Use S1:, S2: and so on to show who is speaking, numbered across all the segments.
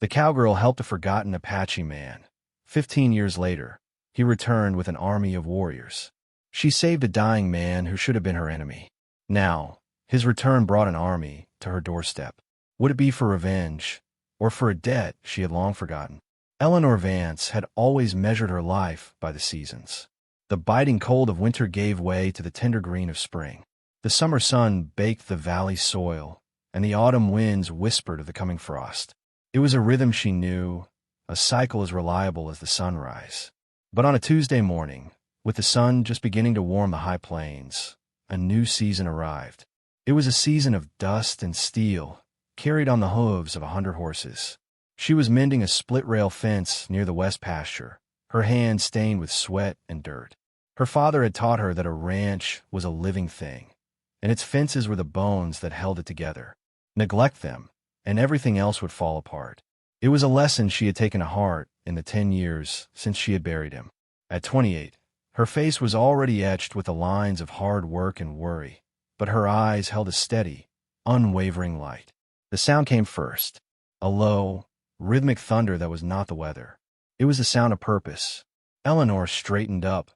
S1: The cowgirl helped a forgotten Apache man. 15 years later, he returned with an army of warriors. She saved a dying man who should have been her enemy. Now, his return brought an army to her doorstep. Would it be for revenge, or for a debt she had long forgotten? Eleanor Vance had always measured her life by the seasons. The biting cold of winter gave way to the tender green of spring. The summer sun baked the valley soil, and the autumn winds whispered of the coming frost. It was a rhythm she knew, a cycle as reliable as the sunrise. But on a Tuesday morning, with the sun just beginning to warm the high plains, a new season arrived. It was a season of dust and steel, carried on the hooves of 100 horses. She was mending a split-rail fence near the west pasture, her hands stained with sweat and dirt. Her father had taught her that a ranch was a living thing, and its fences were the bones that held it together. Neglect them, and everything else would fall apart. It was a lesson she had taken to heart in the 10 years since she had buried him. At 28, her face was already etched with the lines of hard work and worry, but her eyes held a steady, unwavering light. The sound came first, a low, rhythmic thunder that was not the weather. It was the sound of purpose. Eleanor straightened up,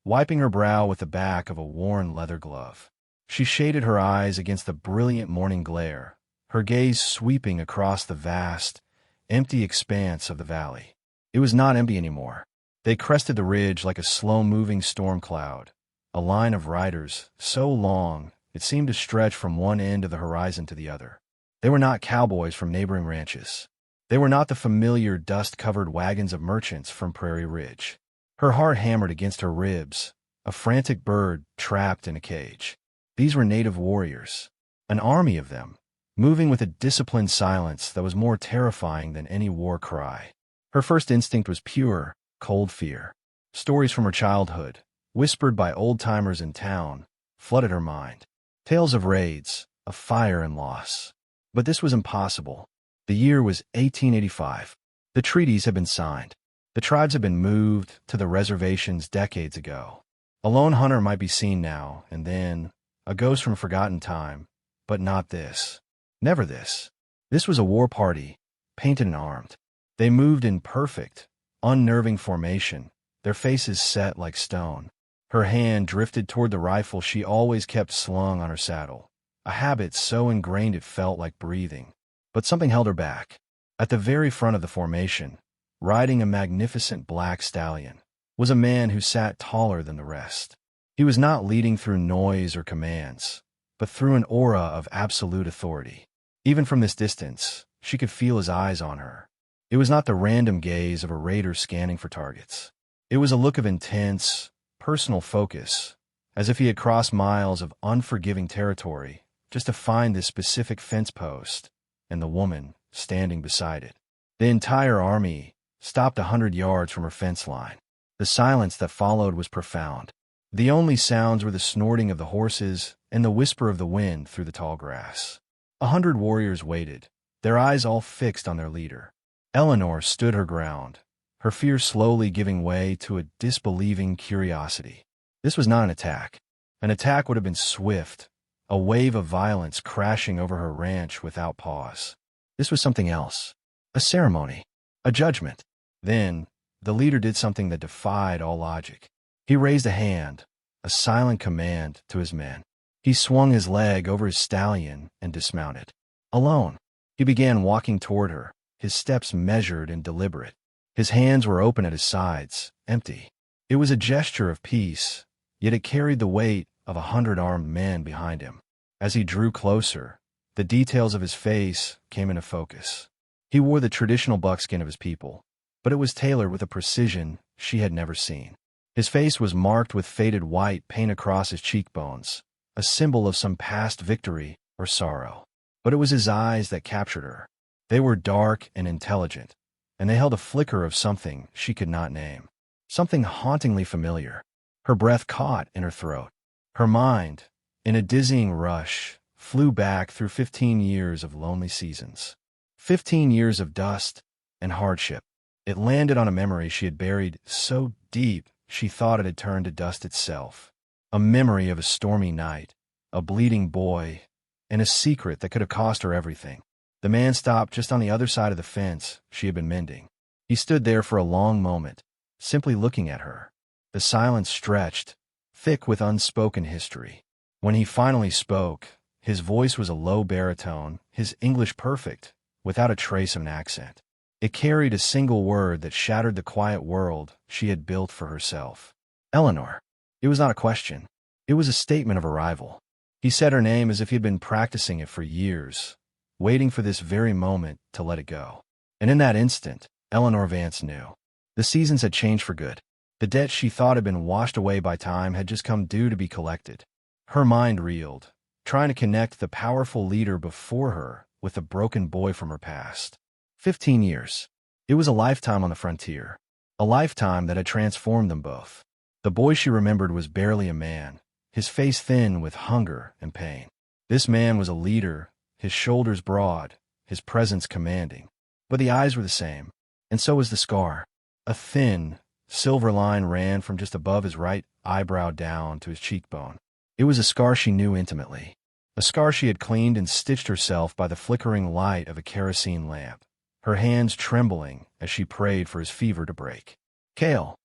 S1: wiping her brow with the back of a worn leather glove. She shaded her eyes against the brilliant morning glare, her gaze sweeping across the vast, empty expanse of the valley. It was not empty anymore. They crested the ridge like a slow-moving storm cloud, a line of riders so long it seemed to stretch from one end of the horizon to the other. They were not cowboys from neighboring ranches. They were not the familiar dust-covered wagons of merchants from Prairie Ridge. Her heart hammered against her ribs, a frantic bird trapped in a cage. These were native warriors, an army of them, moving with a disciplined silence that was more terrifying than any war cry. Her first instinct was pure, cold fear. Stories from her childhood, whispered by old-timers in town, flooded her mind. Tales of raids, of fire and loss. But this was impossible. The year was 1885. The treaties had been signed. The tribes had been moved to the reservations decades ago. A lone hunter might be seen now and then, a ghost from a forgotten time, but not this. Never this. This was a war party, painted and armed. They moved in perfect, unnerving formation, their faces set like stone. Her hand drifted toward the rifle she always kept slung on her saddle, a habit so ingrained it felt like breathing. But something held her back. At the very front of the formation, riding a magnificent black stallion, was a man who sat taller than the rest. He was not leading through noise or commands, but through an aura of absolute authority. Even from this distance, she could feel his eyes on her. It was not the random gaze of a raider scanning for targets. It was a look of intense, personal focus, as if he had crossed miles of unforgiving territory just to find this specific fence post and the woman standing beside it. The entire army stopped 100 yards from her fence line. The silence that followed was profound. The only sounds were the snorting of the horses and the whisper of the wind through the tall grass. 100 warriors waited, their eyes all fixed on their leader. Eleanor stood her ground, her fear slowly giving way to a disbelieving curiosity. This was not an attack. An attack would have been swift, a wave of violence crashing over her ranch without pause. This was something else. A ceremony. A judgment. Then, the leader did something that defied all logic. He raised a hand, a silent command to his men. He swung his leg over his stallion and dismounted. Alone, he began walking toward her, his steps measured and deliberate. His hands were open at his sides, empty. It was a gesture of peace, yet it carried the weight of 100 armed men behind him. As he drew closer, the details of his face came into focus. He wore the traditional buckskin of his people, but it was tailored with a precision she had never seen. His face was marked with faded white paint across his cheekbones, a symbol of some past victory or sorrow. But it was his eyes that captured her. They were dark and intelligent, and they held a flicker of something she could not name, something hauntingly familiar. Her breath caught in her throat. Her mind, in a dizzying rush, flew back through 15 years of lonely seasons. 15 years of dust and hardship. It landed on a memory she had buried so deep she thought it had turned to dust itself. A memory of a stormy night, a bleeding boy, and a secret that could have cost her everything. The man stopped just on the other side of the fence she had been mending. He stood there for a long moment, simply looking at her. The silence stretched, thick with unspoken history. When he finally spoke, his voice was a low baritone, his English perfect, without a trace of an accent. It carried a single word that shattered the quiet world she had built for herself. Eleanor. It was not a question. It was a statement of arrival. He said her name as if he had been practicing it for years, waiting for this very moment to let it go. And in that instant, Eleanor Vance knew. The seasons had changed for good. The debt she thought had been washed away by time had just come due to be collected. Her mind reeled, trying to connect the powerful leader before her with the broken boy from her past. 15 years. It was a lifetime on the frontier. A lifetime that had transformed them both. The boy she remembered was barely a man, his face thin with hunger and pain. This man was a leader, his shoulders broad, his presence commanding. But the eyes were the same, and so was the scar. A thin, silver line ran from just above his right eyebrow down to his cheekbone. It was a scar she knew intimately. A scar she had cleaned and stitched herself by the flickering light of a kerosene lamp, her hands trembling as she prayed for his fever to break. Cale.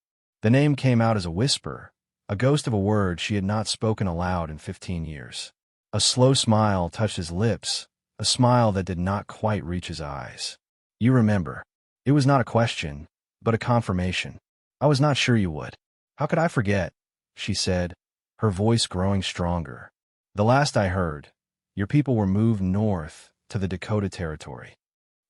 S1: The name came out as a whisper, a ghost of a word she had not spoken aloud in 15 years. A slow smile touched his lips, a smile that did not quite reach his eyes. You remember. It was not a question, but a confirmation. I was not sure you would. How could I forget? She said, her voice growing stronger. The last I heard, your people were moved north to the Dakota Territory.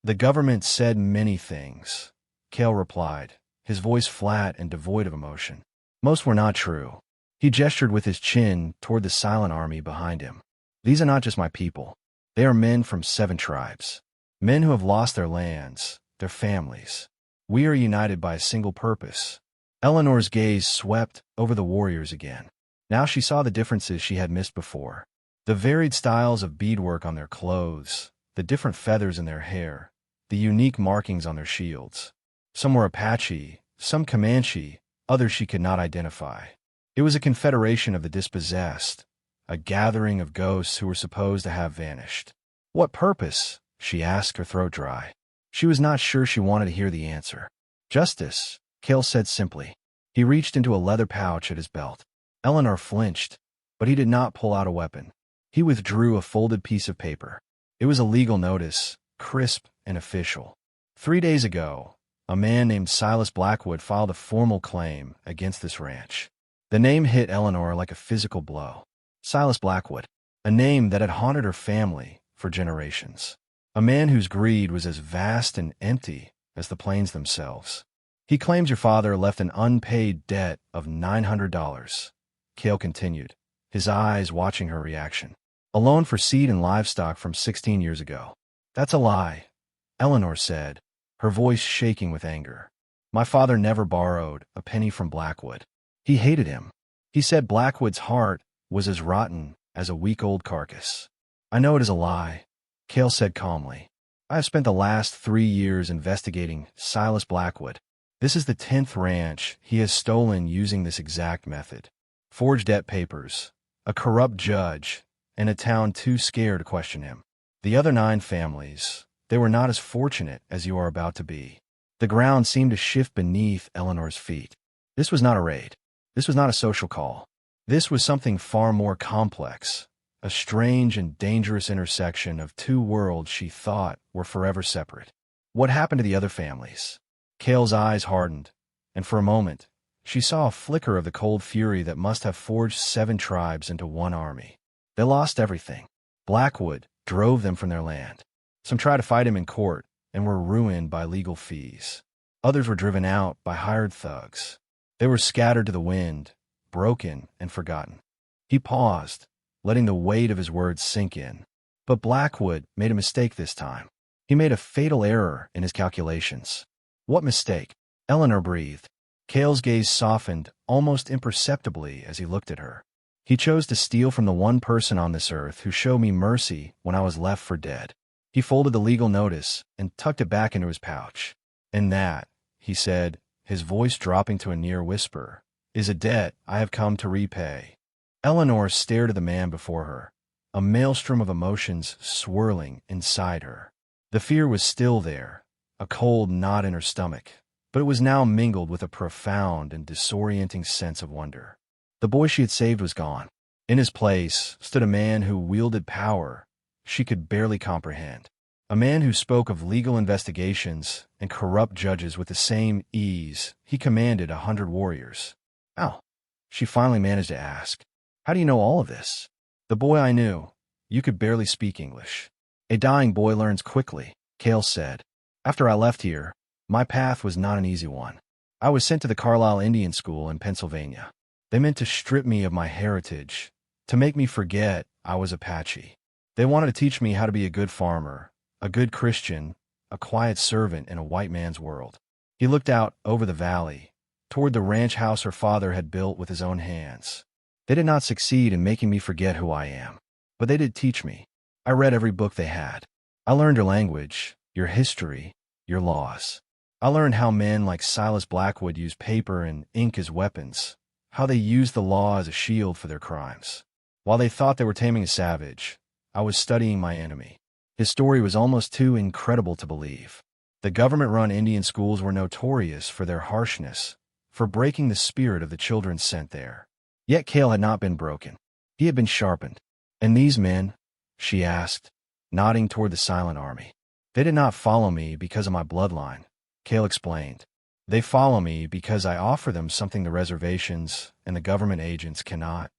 S1: The government said many things, Cale replied, his voice flat and devoid of emotion. Most were not true. He gestured with his chin toward the silent army behind him. These are not just my people. They are men from 7 tribes. Men who have lost their lands, their families. We are united by a single purpose. Eleanor's gaze swept over the warriors again. Now she saw the differences she had missed before. The varied styles of beadwork on their clothes, the different feathers in their hair, the unique markings on their shields. Some were Apache, some Comanche, others she could not identify. It was a confederation of the dispossessed, a gathering of ghosts who were supposed to have vanished. What purpose? She asked, her throat dry. She was not sure she wanted to hear the answer. Justice, Cale said simply. He reached into a leather pouch at his belt. Eleanor flinched, but he did not pull out a weapon. He withdrew a folded piece of paper. It was a legal notice, crisp and official. 3 days ago, a man named Silas Blackwood filed a formal claim against this ranch. The name hit Eleanor like a physical blow. Silas Blackwood, a name that had haunted her family for generations. A man whose greed was as vast and empty as the plains themselves. He claims your father left an unpaid debt of $900. Cale continued, his eyes watching her reaction. A loan for seed and livestock from 16 years ago. That's a lie, Eleanor said, her voice shaking with anger. My father never borrowed a penny from Blackwood. He hated him. He said Blackwood's heart was as rotten as a week-old carcass. I know it is a lie, Cale said calmly. I have spent the last 3 years investigating Silas Blackwood. This is the 10th ranch he has stolen using this exact method. Forged debt papers, a corrupt judge, and a town too scared to question him. The other 9 families, they were not as fortunate as you are about to be. The ground seemed to shift beneath Eleanor's feet. This was not a raid. This was not a social call. This was something far more complex, a strange and dangerous intersection of 2 worlds she thought were forever separate. What happened to the other families? Cale's eyes hardened, and for a moment, she saw a flicker of the cold fury that must have forged 7 tribes into one army. They lost everything. Blackwood drove them from their land. Some tried to fight him in court and were ruined by legal fees. Others were driven out by hired thugs. They were scattered to the wind, broken and forgotten. He paused, letting the weight of his words sink in. But Blackwood made a mistake this time. He made a fatal error in his calculations. What mistake? Eleanor breathed. Cale's gaze softened almost imperceptibly as he looked at her. He chose to steal from the one person on this earth who showed me mercy when I was left for dead. He folded the legal notice and tucked it back into his pouch. And that, he said, his voice dropping to a near whisper, is a debt I have come to repay. Eleanor stared at the man before her, a maelstrom of emotions swirling inside her. The fear was still there, a cold knot in her stomach, but it was now mingled with a profound and disorienting sense of wonder. The boy she had saved was gone. In his place stood a man who wielded power she could barely comprehend. A man who spoke of legal investigations and corrupt judges with the same ease he commanded 100 warriors. How? She finally managed to ask. How do you know all of this? The boy I knew. You could barely speak English. A dying boy learns quickly, Cale said. After I left here, my path was not an easy one. I was sent to the Carlisle Indian School in Pennsylvania. They meant to strip me of my heritage, to make me forget I was Apache. They wanted to teach me how to be a good farmer, a good Christian, a quiet servant in a white man's world. He looked out over the valley, toward the ranch house her father had built with his own hands. They did not succeed in making me forget who I am, but they did teach me. I read every book they had. I learned your language, your history, your laws. I learned how men like Silas Blackwood used paper and ink as weapons, how they used the law as a shield for their crimes. While they thought they were taming a savage, I was studying my enemy. His story was almost too incredible to believe. The government-run Indian schools were notorious for their harshness, for breaking the spirit of the children sent there. Yet Cale had not been broken. He had been sharpened. And these men? She asked, nodding toward the silent army. They did not follow me because of my bloodline, Cale explained. They follow me because I offer them something the reservations and the government agents cannot.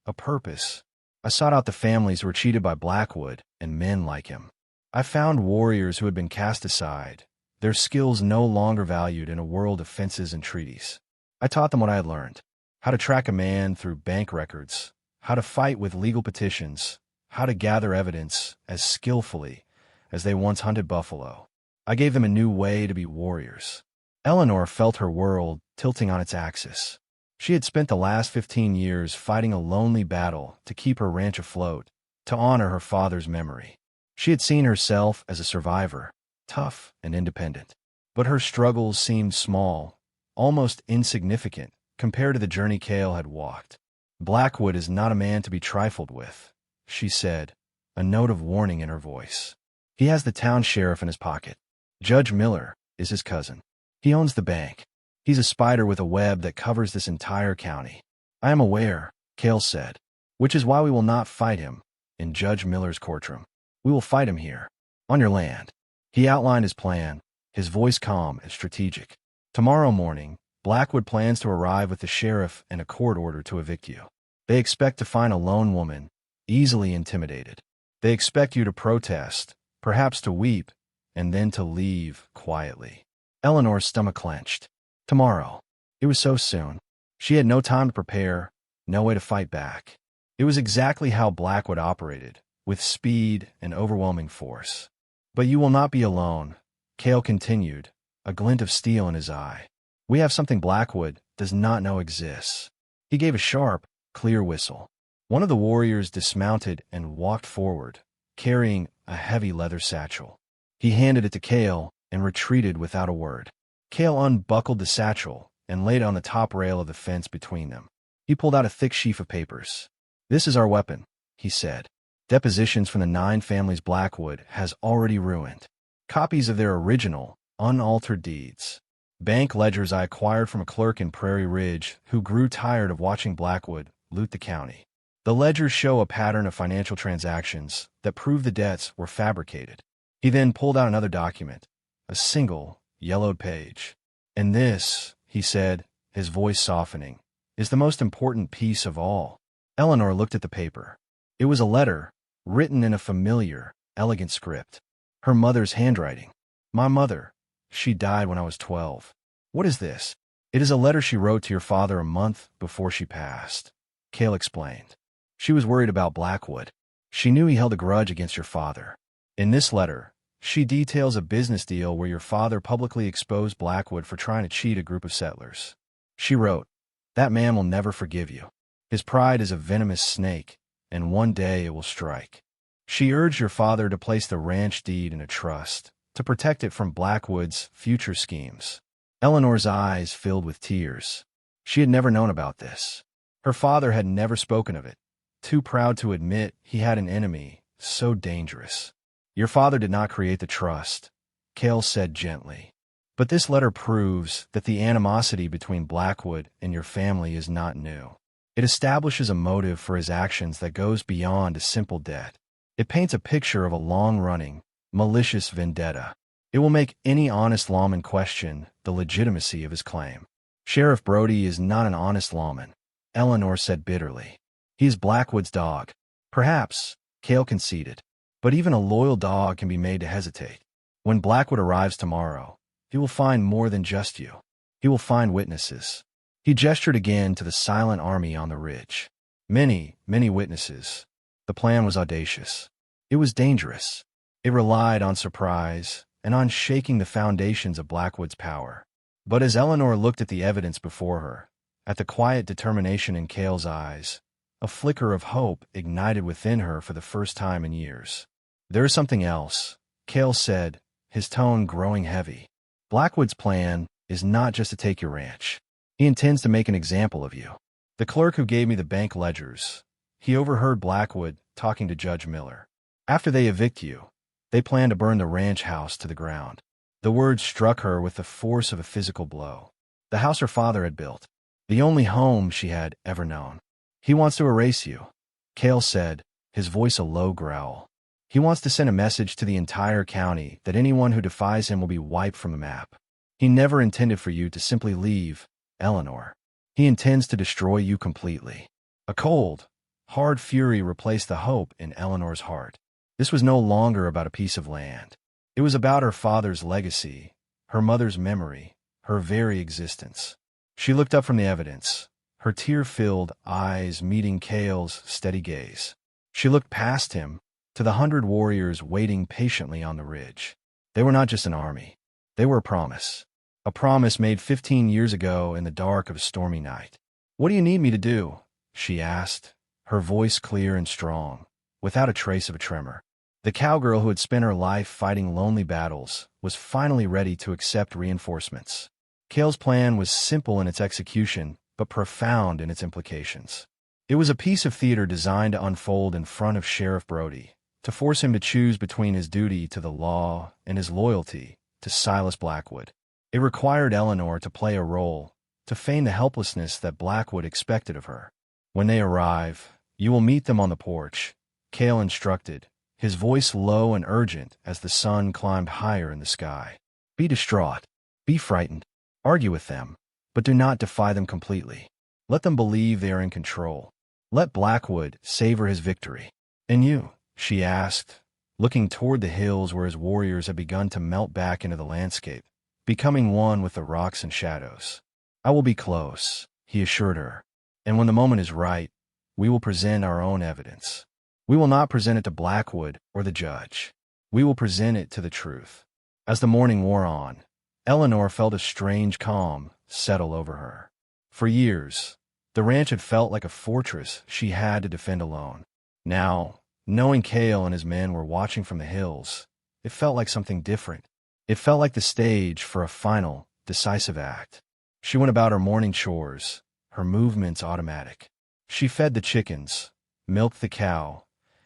S1: A purpose. I sought out the families who were cheated by Blackwood and men like him. I found warriors who had been cast aside, their skills no longer valued in a world of fences and treaties. I taught them what I had learned, how to track a man through bank records, how to fight with legal petitions, how to gather evidence as skillfully as they once hunted buffalo. I gave them a new way to be warriors. Eleanor felt her world tilting on its axis. She had spent the last 15 years fighting a lonely battle to keep her ranch afloat, to honor her father's memory. She had seen herself as a survivor, tough and independent. But her struggles seemed small, almost insignificant, compared to the journey Cale had walked. Blackwood is not a man to be trifled with, she said, a note of warning in her voice. He has the town sheriff in his pocket. Judge Miller is his cousin. He owns the bank. He's a spider with a web that covers this entire county. I am aware, Cale said, which is why we will not fight him in Judge Miller's courtroom. We will fight him here, on your land. He outlined his plan, his voice calm and strategic. Tomorrow morning, Blackwood plans to arrive with the sheriff and a court order to evict you. They expect to find a lone woman, easily intimidated. They expect you to protest, perhaps to weep, and then to leave quietly. Eleanor's stomach clenched. Tomorrow. It was so soon. She had no time to prepare, no way to fight back. It was exactly how Blackwood operated, with speed and overwhelming force. But you will not be alone, Cale continued, a glint of steel in his eye. We have something Blackwood does not know exists. He gave a sharp, clear whistle. One of the warriors dismounted and walked forward, carrying a heavy leather satchel. He handed it to Cale and retreated without a word. Cale unbuckled the satchel and laid it on the top rail of the fence between them. He pulled out a thick sheaf of papers. This is our weapon, he said. Depositions from the 9 families Blackwood has already ruined. Copies of their original, unaltered deeds. Bank ledgers I acquired from a clerk in Prairie Ridge who grew tired of watching Blackwood loot the county. The ledgers show a pattern of financial transactions that prove the debts were fabricated. He then pulled out another document, a single, yellowed page. And this, he said, his voice softening, is the most important piece of all. Eleanor looked at the paper. It was a letter, written in a familiar, elegant script. Her mother's handwriting. My mother. She died when I was 12. What is this? It is a letter she wrote to your father a month before she passed, Cale explained. She was worried about Blackwood. She knew he held a grudge against your father. In this letter, she details a business deal where your father publicly exposed Blackwood for trying to cheat a group of settlers. She wrote, "That man will never forgive you. His pride is a venomous snake, and one day it will strike." She urged your father to place the ranch deed in a trust, to protect it from Blackwood's future schemes. Eleanor's eyes filled with tears. She had never known about this. Her father had never spoken of it, too proud to admit he had an enemy so dangerous. Your father did not create the trust, Cale said gently. But this letter proves that the animosity between Blackwood and your family is not new. It establishes a motive for his actions that goes beyond a simple debt. It paints a picture of a long-running, malicious vendetta. It will make any honest lawman question the legitimacy of his claim. Sheriff Brody is not an honest lawman, Eleanor said bitterly. He is Blackwood's dog. Perhaps, Cale conceded. But even a loyal dog can be made to hesitate. When Blackwood arrives tomorrow, he will find more than just you. He will find witnesses. He gestured again to the silent army on the ridge. Many, many witnesses. The plan was audacious. It was dangerous. It relied on surprise and on shaking the foundations of Blackwood's power. But as Eleanor looked at the evidence before her, at the quiet determination in Cale's eyes, a flicker of hope ignited within her for the first time in years. There is something else, Cale said, his tone growing heavy. Blackwood's plan is not just to take your ranch. He intends to make an example of you. The clerk who gave me the bank ledgers, he overheard Blackwood talking to Judge Miller. After they evict you, they plan to burn the ranch house to the ground. The words struck her with the force of a physical blow. The house her father had built, the only home she had ever known. He wants to erase you, Cale said, his voice a low growl. He wants to send a message to the entire county that anyone who defies him will be wiped from the map. He never intended for you to simply leave, Eleanor. He intends to destroy you completely. A cold, hard fury replaced the hope in Eleanor's heart. This was no longer about a piece of land. It was about her father's legacy, her mother's memory, her very existence. She looked up from the evidence, her tear-filled eyes meeting Cale's steady gaze. She looked past him, to the 100 warriors waiting patiently on the ridge. They were not just an army. They were a promise. A promise made 15 years ago in the dark of a stormy night. "What do you need me to do?" she asked, her voice clear and strong, without a trace of a tremor. The cowgirl who had spent her life fighting lonely battles was finally ready to accept reinforcements. Cale's plan was simple in its execution, but profound in its implications. It was a piece of theater designed to unfold in front of Sheriff Brody, to force him to choose between his duty to the law and his loyalty to Silas Blackwood. It required Eleanor to play a role, to feign the helplessness that Blackwood expected of her. "When they arrive, you will meet them on the porch," Cale instructed, his voice low and urgent as the sun climbed higher in the sky. "Be distraught. Be frightened. Argue with them, but do not defy them completely. Let them believe they are in control. Let Blackwood savor his victory. And you?" she asked, looking toward the hills where his warriors had begun to melt back into the landscape, becoming one with the rocks and shadows. "I will be close," he assured her, "and when the moment is right, we will present our own evidence. We will not present it to Blackwood or the judge. We will present it to the truth." As the morning wore on, Eleanor felt a strange calm settle over her. For years, the ranch had felt like a fortress she had to defend alone. Now, knowing Cale and his men were watching from the hills, it felt like something different. It felt like the stage for a final, decisive act. She went about her morning chores, her movements automatic. She fed the chickens, milked the cow,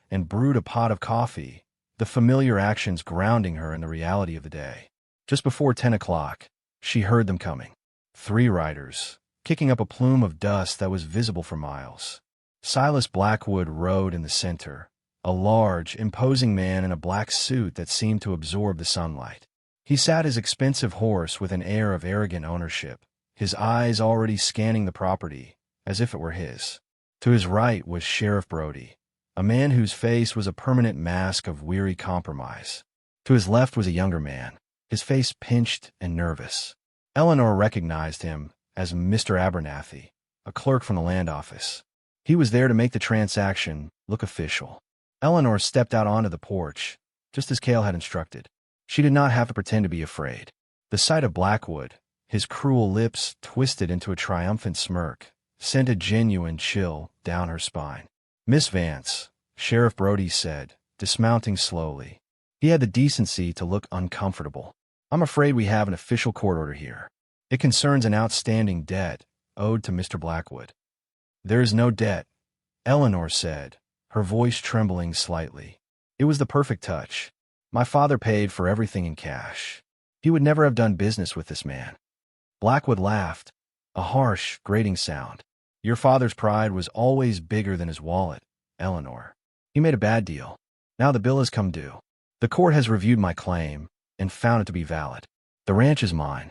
S1: and brewed a pot of coffee, the familiar actions grounding her in the reality of the day. Just before 10 o'clock, she heard them coming. 3 riders, kicking up a plume of dust that was visible for miles. Silas Blackwood rode in the center, a large, imposing man in a black suit that seemed to absorb the sunlight. He sat his expensive horse with an air of arrogant ownership, his eyes already scanning the property, as if it were his. To his right was Sheriff Brody, a man whose face was a permanent mask of weary compromise. To his left was a younger man, his face pinched and nervous. Eleanor recognized him as Mr. Abernathy, a clerk from the land office. He was there to make the transaction look official. Eleanor stepped out onto the porch, just as Cale had instructed. She did not have to pretend to be afraid. The sight of Blackwood, his cruel lips twisted into a triumphant smirk, sent a genuine chill down her spine. "Miss Vance," Sheriff Brody said, dismounting slowly. He had the decency to look uncomfortable. "I'm afraid we have an official court order here. It concerns an outstanding debt owed to Mr. Blackwood." "There is no debt," Eleanor said, her voice trembling slightly. It was the perfect touch. My father paid for everything in cash. He would never have done business with this man. Blackwood laughed, a harsh, grating sound. Your father's pride was always bigger than his wallet, Eleanor. He made a bad deal. Now the bill has come due. The court has reviewed my claim and found it to be valid. The ranch is mine.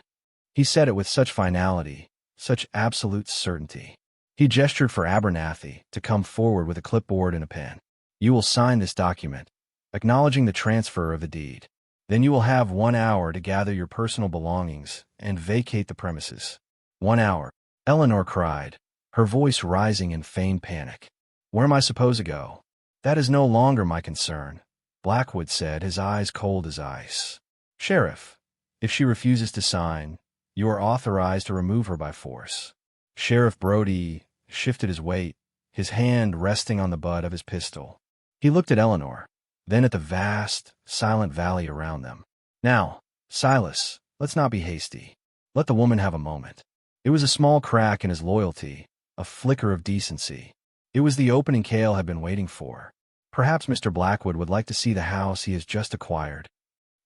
S1: He said it with such finality, such absolute certainty. He gestured for Abernathy to come forward with a clipboard and a pen. You will sign this document, acknowledging the transfer of the deed. Then you will have 1 hour to gather your personal belongings and vacate the premises. 1 hour, Eleanor cried, her voice rising in feigned panic. Where am I supposed to go? That is no longer my concern, Blackwood said, his eyes cold as ice. Sheriff, if she refuses to sign, you are authorized to remove her by force. Sheriff Brody shifted his weight, his hand resting on the butt of his pistol. He looked at Eleanor, then at the vast, silent valley around them. Now, Silas, let's not be hasty. Let the woman have a moment. It was a small crack in his loyalty, a flicker of decency. It was the opening Cale had been waiting for. Perhaps Mr. Blackwood would like to see the house he has just acquired.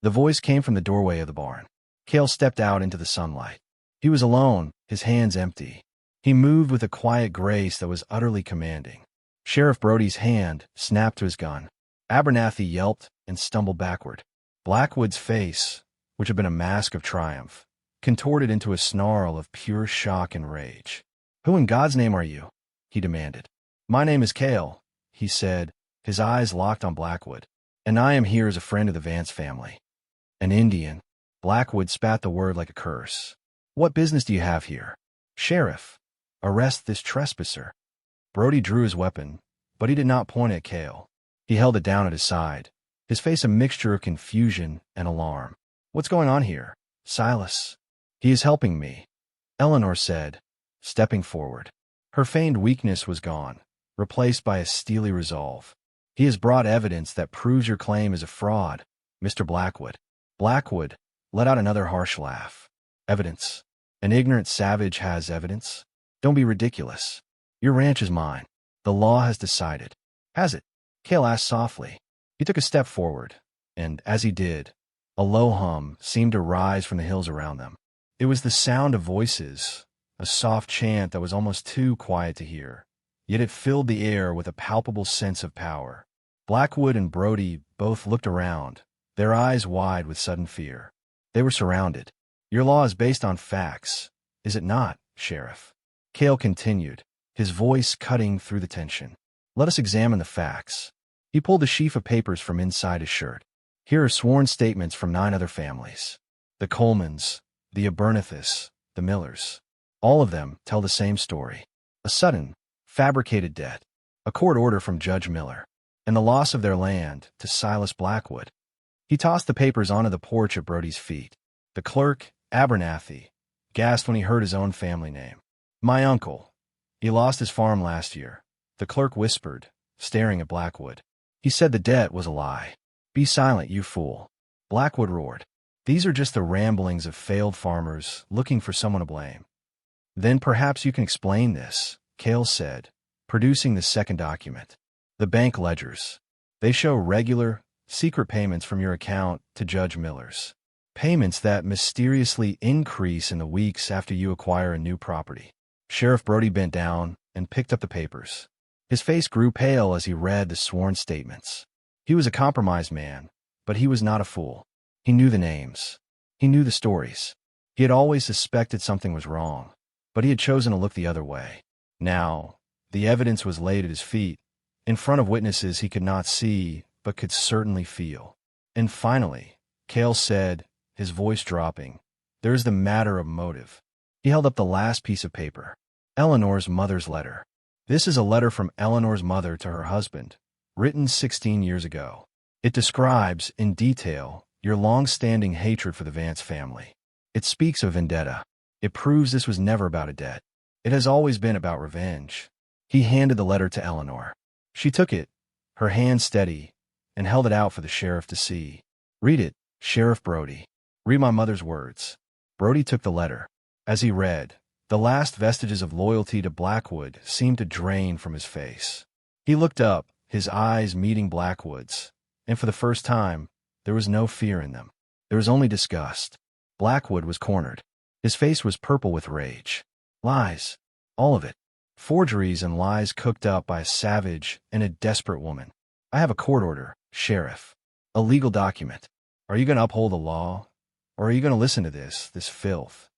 S1: The voice came from the doorway of the barn. Cale stepped out into the sunlight. He was alone, his hands empty. He moved with a quiet grace that was utterly commanding. Sheriff Brody's hand snapped to his gun. Abernathy yelped and stumbled backward. Blackwood's face, which had been a mask of triumph, contorted into a snarl of pure shock and rage. Who in God's name are you? He demanded. My name is Cale, he said, his eyes locked on Blackwood, and I am here as a friend of the Vance family. An Indian. Blackwood spat the word like a curse. What business do you have here? Sheriff, arrest this trespasser. Brody drew his weapon, but he did not point at Cale. He held it down at his side, his face a mixture of confusion and alarm. What's going on here, Silas? He is helping me, Eleanor said, stepping forward. Her feigned weakness was gone, replaced by a steely resolve. He has brought evidence that proves your claim is a fraud, Mr. Blackwood. Blackwood let out another harsh laugh. Evidence? An ignorant savage has evidence? Don't be ridiculous. Your ranch is mine. The law has decided. Has it? Cale asked softly. He took a step forward, and as he did, a low hum seemed to rise from the hills around them. It was the sound of voices, a soft chant that was almost too quiet to hear, yet it filled the air with a palpable sense of power. Blackwood and Brody both looked around, their eyes wide with sudden fear. They were surrounded. Your law is based on facts, is it not, Sheriff? Cale continued, his voice cutting through the tension. Let us examine the facts. He pulled a sheaf of papers from inside his shirt. Here are sworn statements from 9 other families. The Colemans, the Abernathy's, the Millers. All of them tell the same story. A sudden, fabricated debt, a court order from Judge Miller, and the loss of their land to Silas Blackwood. He tossed the papers onto the porch at Brody's feet. The clerk, Abernathy, gasped when he heard his own family name. My uncle. He lost his farm last year, the clerk whispered, staring at Blackwood. He said the debt was a lie. Be silent, you fool. Blackwood roared. These are just the ramblings of failed farmers looking for someone to blame. Then perhaps you can explain this, Cale said, producing the second document. The bank ledgers. They show regular, secret payments from your account to Judge Miller's. Payments that mysteriously increase in the weeks after you acquire a new property. Sheriff Brody bent down and picked up the papers. His face grew pale as he read the sworn statements. He was a compromised man, but he was not a fool. He knew the names. He knew the stories. He had always suspected something was wrong, but he had chosen to look the other way. Now, the evidence was laid at his feet, in front of witnesses he could not see, but could certainly feel. And finally, Cale said, his voice dropping, there is the matter of motive. He held up the last piece of paper. Eleanor's mother's letter. This is a letter from Eleanor's mother to her husband, written 16 years ago. It describes, in detail, your long-standing hatred for the Vance family. It speaks of vendetta. It proves this was never about a debt. It has always been about revenge. He handed the letter to Eleanor. She took it, her hand steady, and held it out for the sheriff to see. Read it, Sheriff Brody. Read my mother's words. Brody took the letter. As he read, the last vestiges of loyalty to Blackwood seemed to drain from his face. He looked up, his eyes meeting Blackwood's, and for the first time, There was no fear in them. There was only disgust. Blackwood was cornered. His face was purple with rage. Lies. All of it. Forgeries and lies cooked up by a savage and a desperate woman. I have a court order, Sheriff. A legal document. Are you going to uphold the law? Or are you going to listen to this filth?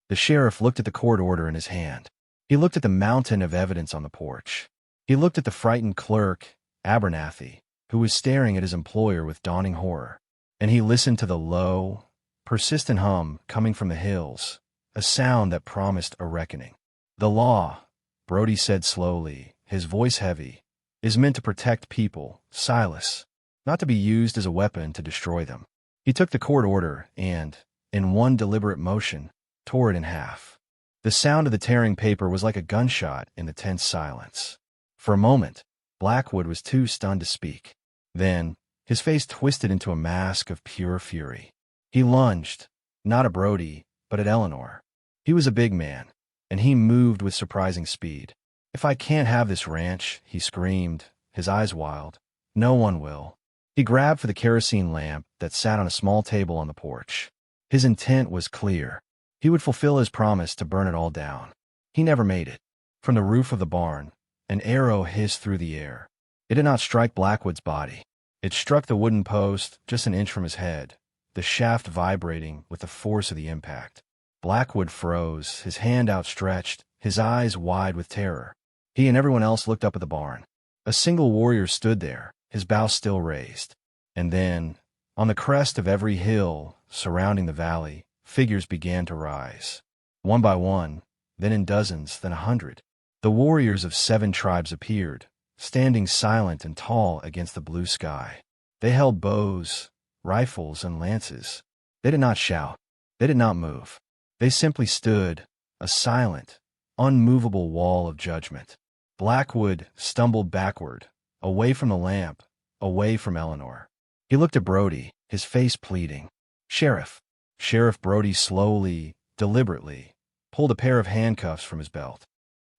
S1: The sheriff looked at the court order in his hand. He looked at the mountain of evidence on the porch. He looked at the frightened clerk, Abernathy, who was staring at his employer with dawning horror. And he listened to the low, persistent hum coming from the hills, a sound that promised a reckoning. The law, Brody said slowly, his voice heavy, is meant to protect people, Silas, not to be used as a weapon to destroy them. He took the court order and, in one deliberate motion, tore it in half. The sound of the tearing paper was like a gunshot in the tense silence. For a moment, Blackwood was too stunned to speak. Then, his face twisted into a mask of pure fury. He lunged, not at Brody, but at Eleanor. He was a big man, and he moved with surprising speed. "If I can't have this ranch," he screamed, his eyes wild, "no one will." He grabbed for the kerosene lamp that sat on a small table on the porch. His intent was clear. He would fulfill his promise to burn it all down. He never made it. From the roof of the barn, an arrow hissed through the air. It did not strike Blackwood's body. It struck the wooden post just an inch from his head, the shaft vibrating with the force of the impact. Blackwood froze, his hand outstretched, his eyes wide with terror. He and everyone else looked up at the barn. A single warrior stood there, his bow still raised. And then, on the crest of every hill surrounding the valley, figures began to rise. One by one, then in dozens, then 100. The warriors of 7 tribes appeared, standing silent and tall against the blue sky. They held bows, rifles, and lances. They did not shout. They did not move. They simply stood, a silent, unmovable wall of judgment. Blackwood stumbled backward, away from the lamp, away from Eleanor. He looked at Brody, his face pleading. "Sheriff." Sheriff Brody slowly, deliberately, pulled a pair of handcuffs from his belt.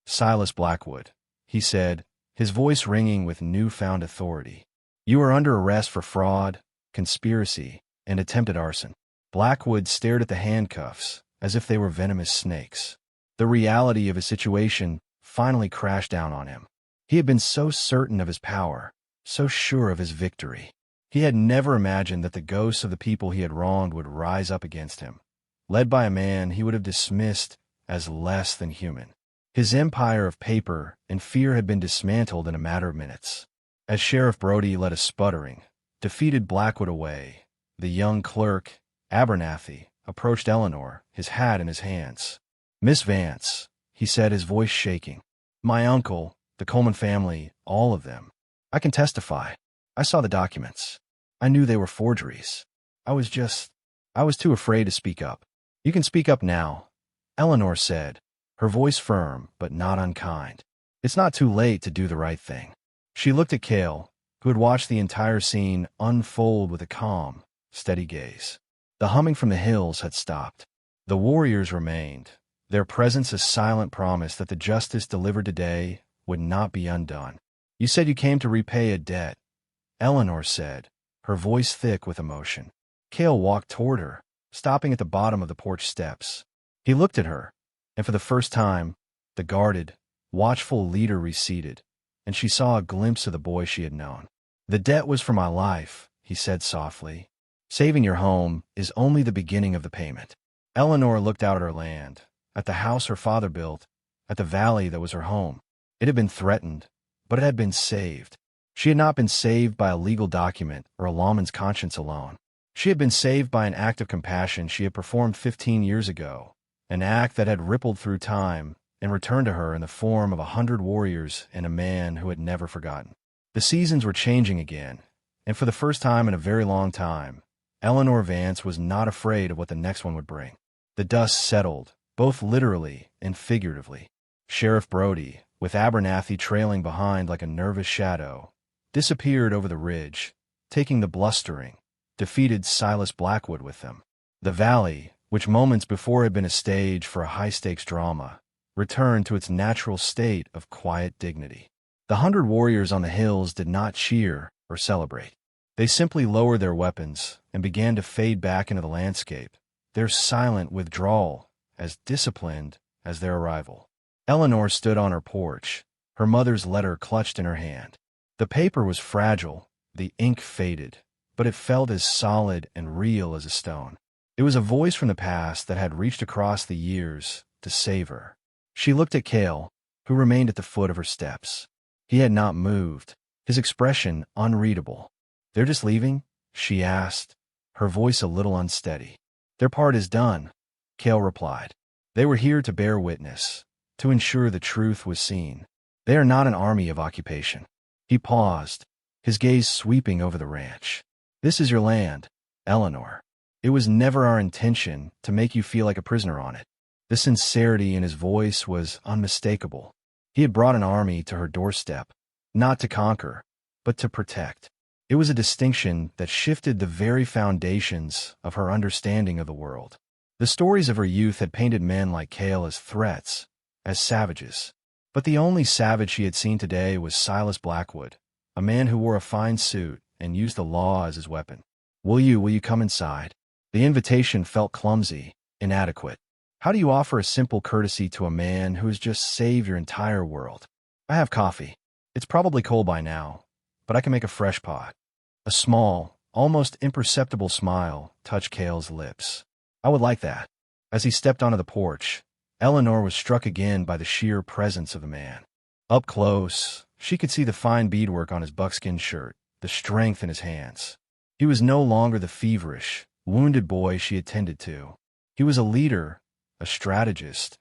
S1: "Silas Blackwood," he said, his voice ringing with newfound authority. "You are under arrest for fraud, conspiracy, and attempted arson." Blackwood stared at the handcuffs as if they were venomous snakes. The reality of his situation finally crashed down on him. He had been so certain of his power, so sure of his victory. He had never imagined that the ghosts of the people he had wronged would rise up against him, led by a man he would have dismissed as less than human. His empire of paper and fear had been dismantled in a matter of minutes. As Sheriff Brody led a sputtering, defeated Blackwood away, the young clerk, Abernathy, approached Eleanor, his hat in his hands. "Miss Vance," he said, his voice shaking. "My uncle, the Coleman family, all of them. I can testify. I saw the documents. I knew they were forgeries. I was too afraid to speak up." "You can speak up now," Eleanor said, her voice firm but not unkind. "It's not too late to do the right thing." She looked at Cale, who had watched the entire scene unfold with a calm, steady gaze. The humming from the hills had stopped. The warriors remained, their presence a silent promise that the justice delivered today would not be undone. "You said you came to repay a debt," Eleanor said, her voice thick with emotion. Cale walked toward her, stopping at the bottom of the porch steps. He looked at her, and for the first time, the guarded, watchful leader receded, and she saw a glimpse of the boy she had known. "The debt was for my life," he said softly. "Saving your home is only the beginning of the payment." Eleanor looked out at her land, at the house her father built, at the valley that was her home. It had been threatened, but it had been saved. She had not been saved by a legal document or a lawman's conscience alone. She had been saved by an act of compassion she had performed 15 years ago, an act that had rippled through time and returned to her in the form of 100 warriors and a man who had never forgotten. The seasons were changing again, and for the first time in a very long time, Eleanor Vance was not afraid of what the next one would bring. The dust settled, both literally and figuratively. Sheriff Brody, with Abernathy trailing behind like a nervous shadow, disappeared over the ridge, taking the blustering, defeated Silas Blackwood with them. The valley, which moments before had been a stage for a high-stakes drama, returned to its natural state of quiet dignity. The 100 warriors on the hills did not cheer or celebrate. They simply lowered their weapons and began to fade back into the landscape, their silent withdrawal as disciplined as their arrival. Eleanor stood on her porch, her mother's letter clutched in her hand. The paper was fragile, the ink faded, but it felt as solid and real as a stone. It was a voice from the past that had reached across the years to save her. She looked at Cale, who remained at the foot of her steps. He had not moved, his expression unreadable. "They're just leaving?" she asked, her voice a little unsteady. "Their part is done," Cale replied. "They were here to bear witness, to ensure the truth was seen. They are not an army of occupation." He paused, his gaze sweeping over the ranch. "This is your land, Eleanor. It was never our intention to make you feel like a prisoner on it." The sincerity in his voice was unmistakable. He had brought an army to her doorstep, not to conquer, but to protect. It was a distinction that shifted the very foundations of her understanding of the world. The stories of her youth had painted men like Cale as threats, as savages. But the only savage she had seen today was Silas Blackwood, a man who wore a fine suit and used the law as his weapon. Will you come inside?" The invitation felt clumsy, inadequate. How do you offer a simple courtesy to a man who has just saved your entire world? "I have coffee. It's probably cold by now, but I can make a fresh pot." A small, almost imperceptible smile touched Cale's lips. "I would like that." As he stepped onto the porch, Eleanor was struck again by the sheer presence of the man. Up close, she could see the fine beadwork on his buckskin shirt, the strength in his hands. He was no longer the feverish, wounded boy she had tended to. He was a leader, a strategist,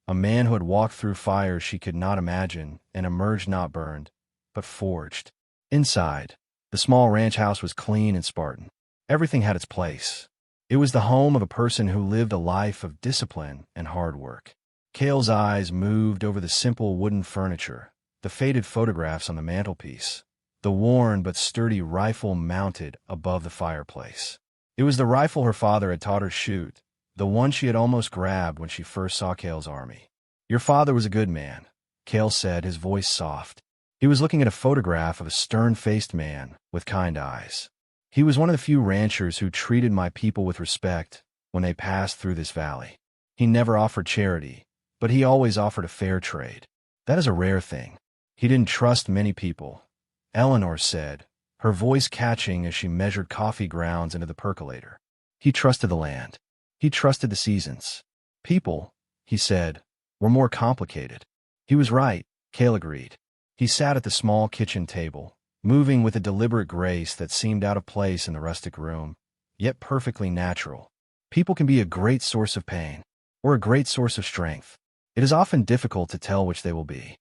S1: a man who had walked through fires she could not imagine and emerged not burned, but forged. Inside, the small ranch house was clean and Spartan. Everything had its place. It was the home of a person who lived a life of discipline and hard work. Cale's eyes moved over the simple wooden furniture, the faded photographs on the mantelpiece, the worn but sturdy rifle mounted above the fireplace. It was the rifle her father had taught her shoot, the one she had almost grabbed when she first saw Cale's army. "Your father was a good man," Cale said, his voice soft. He was looking at a photograph of a stern-faced man with kind eyes. "He was one of the few ranchers who treated my people with respect when they passed through this valley. He never offered charity, but he always offered a fair trade. That is a rare thing. He didn't trust many people," Eleanor said, her voice catching as she measured coffee grounds into the percolator. "He trusted the land. He trusted the seasons. People," he said, "were more complicated." He was right, Cale agreed. He sat at the small kitchen table, moving with a deliberate grace that seemed out of place in the rustic room, yet perfectly natural. People can be a great source of pain, or a great source of strength. It is often difficult to tell which they will be.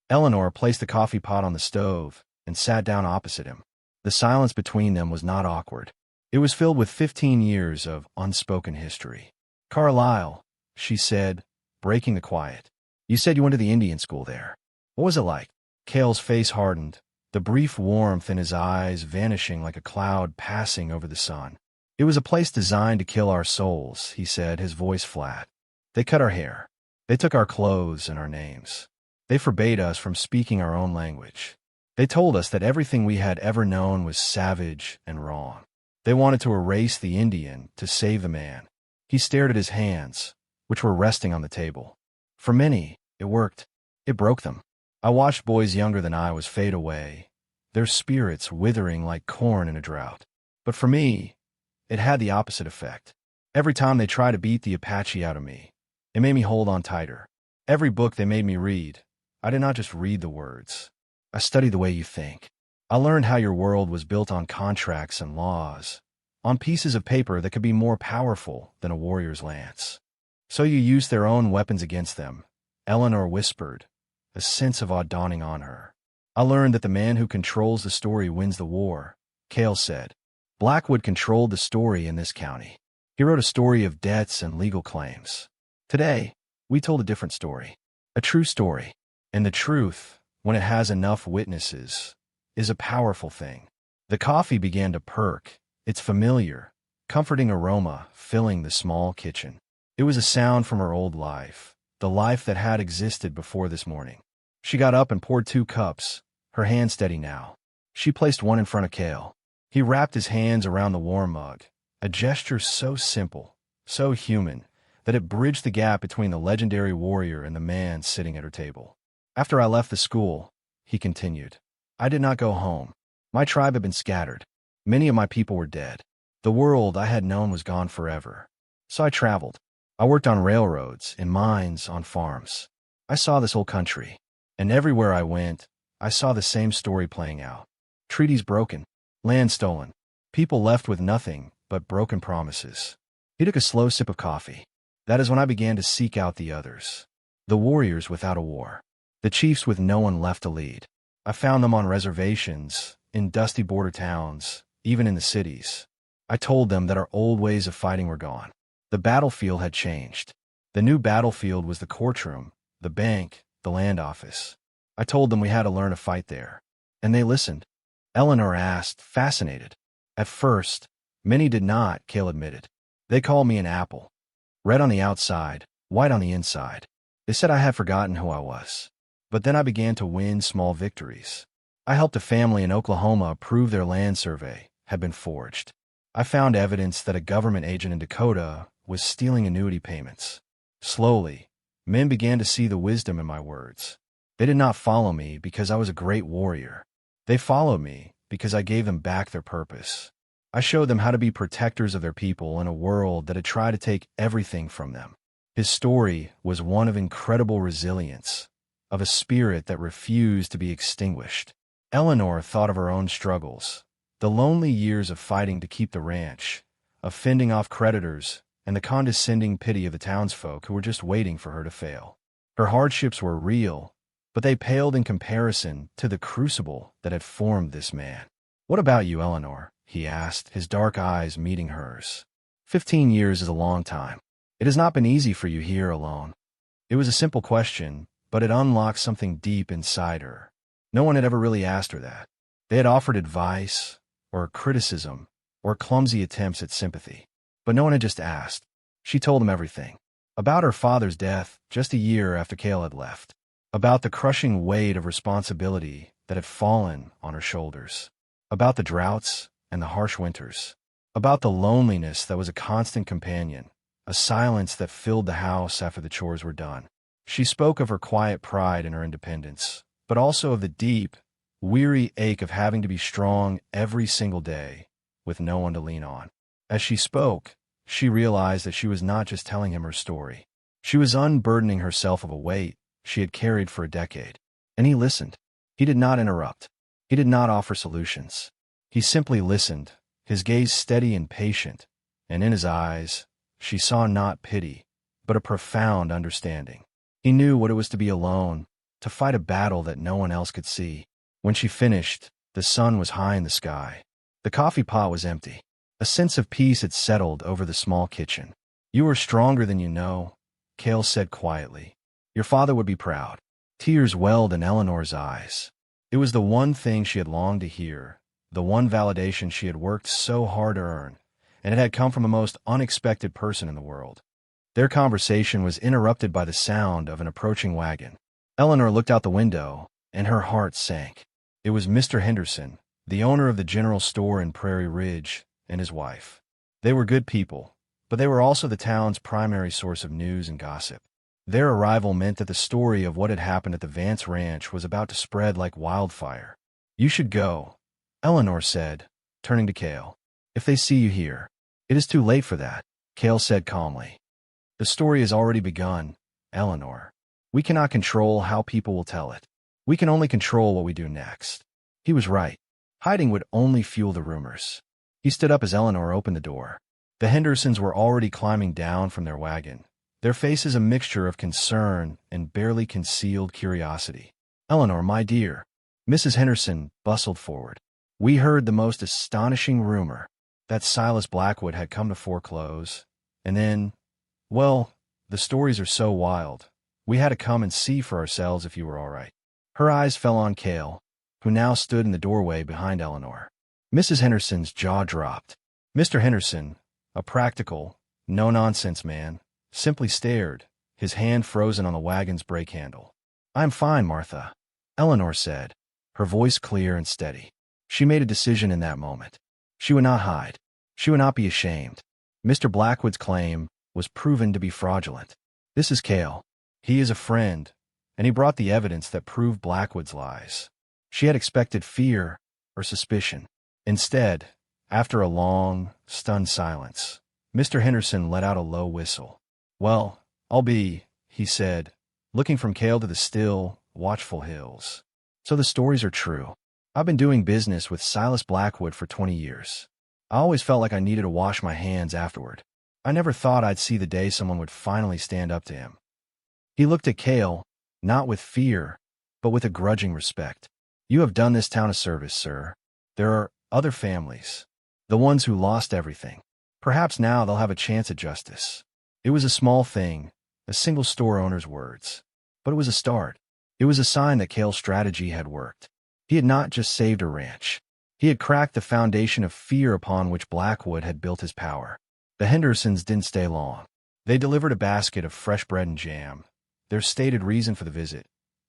S1: Eleanor placed the coffee pot on the stove and sat down opposite him. The silence between them was not awkward. It was filled with 15 years of unspoken history. "Carlisle," she said, breaking the quiet. "You said you went to the Indian school there. What was it like?" Cale's face hardened, the brief warmth in his eyes vanishing like a cloud passing over the sun. "It was a place designed to kill our souls," he said, his voice flat. "They cut our hair. They took our clothes and our names. They forbade us from speaking our own language. They told us that everything we had ever known was savage and wrong. They wanted to erase the Indian to save the man." He stared at his hands, which were resting on the table. "For many, it worked. It broke them. I watched boys younger than I was fade away, their spirits withering like corn in a drought. But for me, it had the opposite effect. Every time they tried to beat the Apache out of me, it made me hold on tighter. Every book they made me read, I did not just read the words. I studied the way you think. I learned how your world was built on contracts and laws, on pieces of paper that could be more powerful than a warrior's lance. So you used their own weapons against them," Eleanor whispered, a sense of awe dawning on her. "I learned that the man who controls the story wins the war," Cale said. "Blackwood controlled the story in this county. He wrote a story of debts and legal claims. Today, we told a different story, a true story. And the truth, when it has enough witnesses, is a powerful thing." The coffee began to perk, its familiar, comforting aroma filling the small kitchen. It was a sound from her old life, the life that had existed before this morning. She got up and poured 2 cups, her hand steady now. She placed one in front of Cale. He wrapped his hands around the warm mug, a gesture so simple, so human, that it bridged the gap between the legendary warrior and the man sitting at her table. After I left the school, he continued, I did not go home. My tribe had been scattered. Many of my people were dead. The world I had known was gone forever. So I traveled. I worked on railroads, in mines, on farms. I saw this whole country. And everywhere I went, I saw the same story playing out. Treaties broken, land stolen, people left with nothing but broken promises. He took a slow sip of coffee. That is when I began to seek out the others. The warriors without a war. The chiefs with no one left to lead. I found them on reservations, in dusty border towns, even in the cities. I told them that our old ways of fighting were gone. The battlefield had changed. The new battlefield was the courtroom, the bank, the land office. I told them we had to learn to fight there. And they listened. Eleanor asked, fascinated. At first, many did not, Cale admitted. They called me an apple. Red on the outside, white on the inside. They said I had forgotten who I was. But then I began to win small victories. I helped a family in Oklahoma prove their land survey had been forged. I found evidence that a government agent in Dakota was stealing annuity payments. Slowly, men began to see the wisdom in my words. They did not follow me because I was a great warrior. They followed me because I gave them back their purpose. I showed them how to be protectors of their people in a world that had tried to take everything from them. His story was one of incredible resilience, of a spirit that refused to be extinguished. Eleanor thought of her own struggles, the lonely years of fighting to keep the ranch, of fending off creditors, and the condescending pity of the townsfolk who were just waiting for her to fail. Her hardships were real, but they paled in comparison to the crucible that had formed this man. What about you, Eleanor? He asked, his dark eyes meeting hers. 15 years is a long time. It has not been easy for you here alone. It was a simple question, but it unlocked something deep inside her. No one had ever really asked her that. They had offered advice, or criticism, or clumsy attempts at sympathy. But no one had just asked. She told them everything. About her father's death just a year after Cale had left. About the crushing weight of responsibility that had fallen on her shoulders. About the droughts and the harsh winters. About the loneliness that was a constant companion, a silence that filled the house after the chores were done. She spoke of her quiet pride in her independence, but also of the deep, weary ache of having to be strong every single day, with no one to lean on. As she spoke, she realized that she was not just telling him her story. She was unburdening herself of a weight she had carried for a decade. And he listened. He did not interrupt. He did not offer solutions. He simply listened, his gaze steady and patient, and in his eyes, she saw not pity, but a profound understanding. He knew what it was to be alone, to fight a battle that no one else could see. When she finished, the sun was high in the sky. The coffee pot was empty. A sense of peace had settled over the small kitchen. You are stronger than you know, Cale said quietly. Your father would be proud. Tears welled in Eleanor's eyes. It was the one thing she had longed to hear, the one validation she had worked so hard to earn, and it had come from the most unexpected person in the world. Their conversation was interrupted by the sound of an approaching wagon. Eleanor looked out the window, and her heart sank. It was Mr. Henderson, the owner of the general store in Prairie Ridge, and his wife. They were good people, but they were also the town's primary source of news and gossip. Their arrival meant that the story of what had happened at the Vance Ranch was about to spread like wildfire. You should go, Eleanor said, turning to Cale. If they see you here. It is too late for that, Cale said calmly. The story has already begun, Eleanor. We cannot control how people will tell it. We can only control what we do next. He was right. Hiding would only fuel the rumors. He stood up as Eleanor opened the door. The Hendersons were already climbing down from their wagon, their faces a mixture of concern and barely concealed curiosity. Eleanor, my dear. Mrs. Henderson bustled forward. We heard the most astonishing rumor, that Silas Blackwood had come to foreclose, and then, well, the stories are so wild. We had to come and see for ourselves if you were all right. Her eyes fell on Cale, who now stood in the doorway behind Eleanor. Mrs. Henderson's jaw dropped. Mr. Henderson, a practical, no-nonsense man, simply stared, his hand frozen on the wagon's brake handle. I'm fine, Martha, Eleanor said, her voice clear and steady. She made a decision in that moment. She would not hide. She would not be ashamed. Mr. Blackwood's claim was proven to be fraudulent. This is Cale. He is a friend, and he brought the evidence that proved Blackwood's lies. She had expected fear or suspicion. Instead, after a long, stunned silence, Mr. Henderson let out a low whistle. "Well, I'll be," he said, looking from Cale to the still, watchful hills. "So the stories are true. I've been doing business with Silas Blackwood for 20 years. I always felt like I needed to wash my hands afterward. I never thought I'd see the day someone would finally stand up to him." He looked at Cale, not with fear, but with a grudging respect. "You have done this town a service, sir. There are other families, the ones who lost everything. Perhaps now they'll have a chance at justice." It was a small thing, a single store owner's words. But it was a start. It was a sign that Cale's strategy had worked. He had not just saved a ranch. He had cracked the foundation of fear upon which Blackwood had built his power. The Hendersons didn't stay long. They delivered a basket of fresh bread and jam, their stated reason for the visit,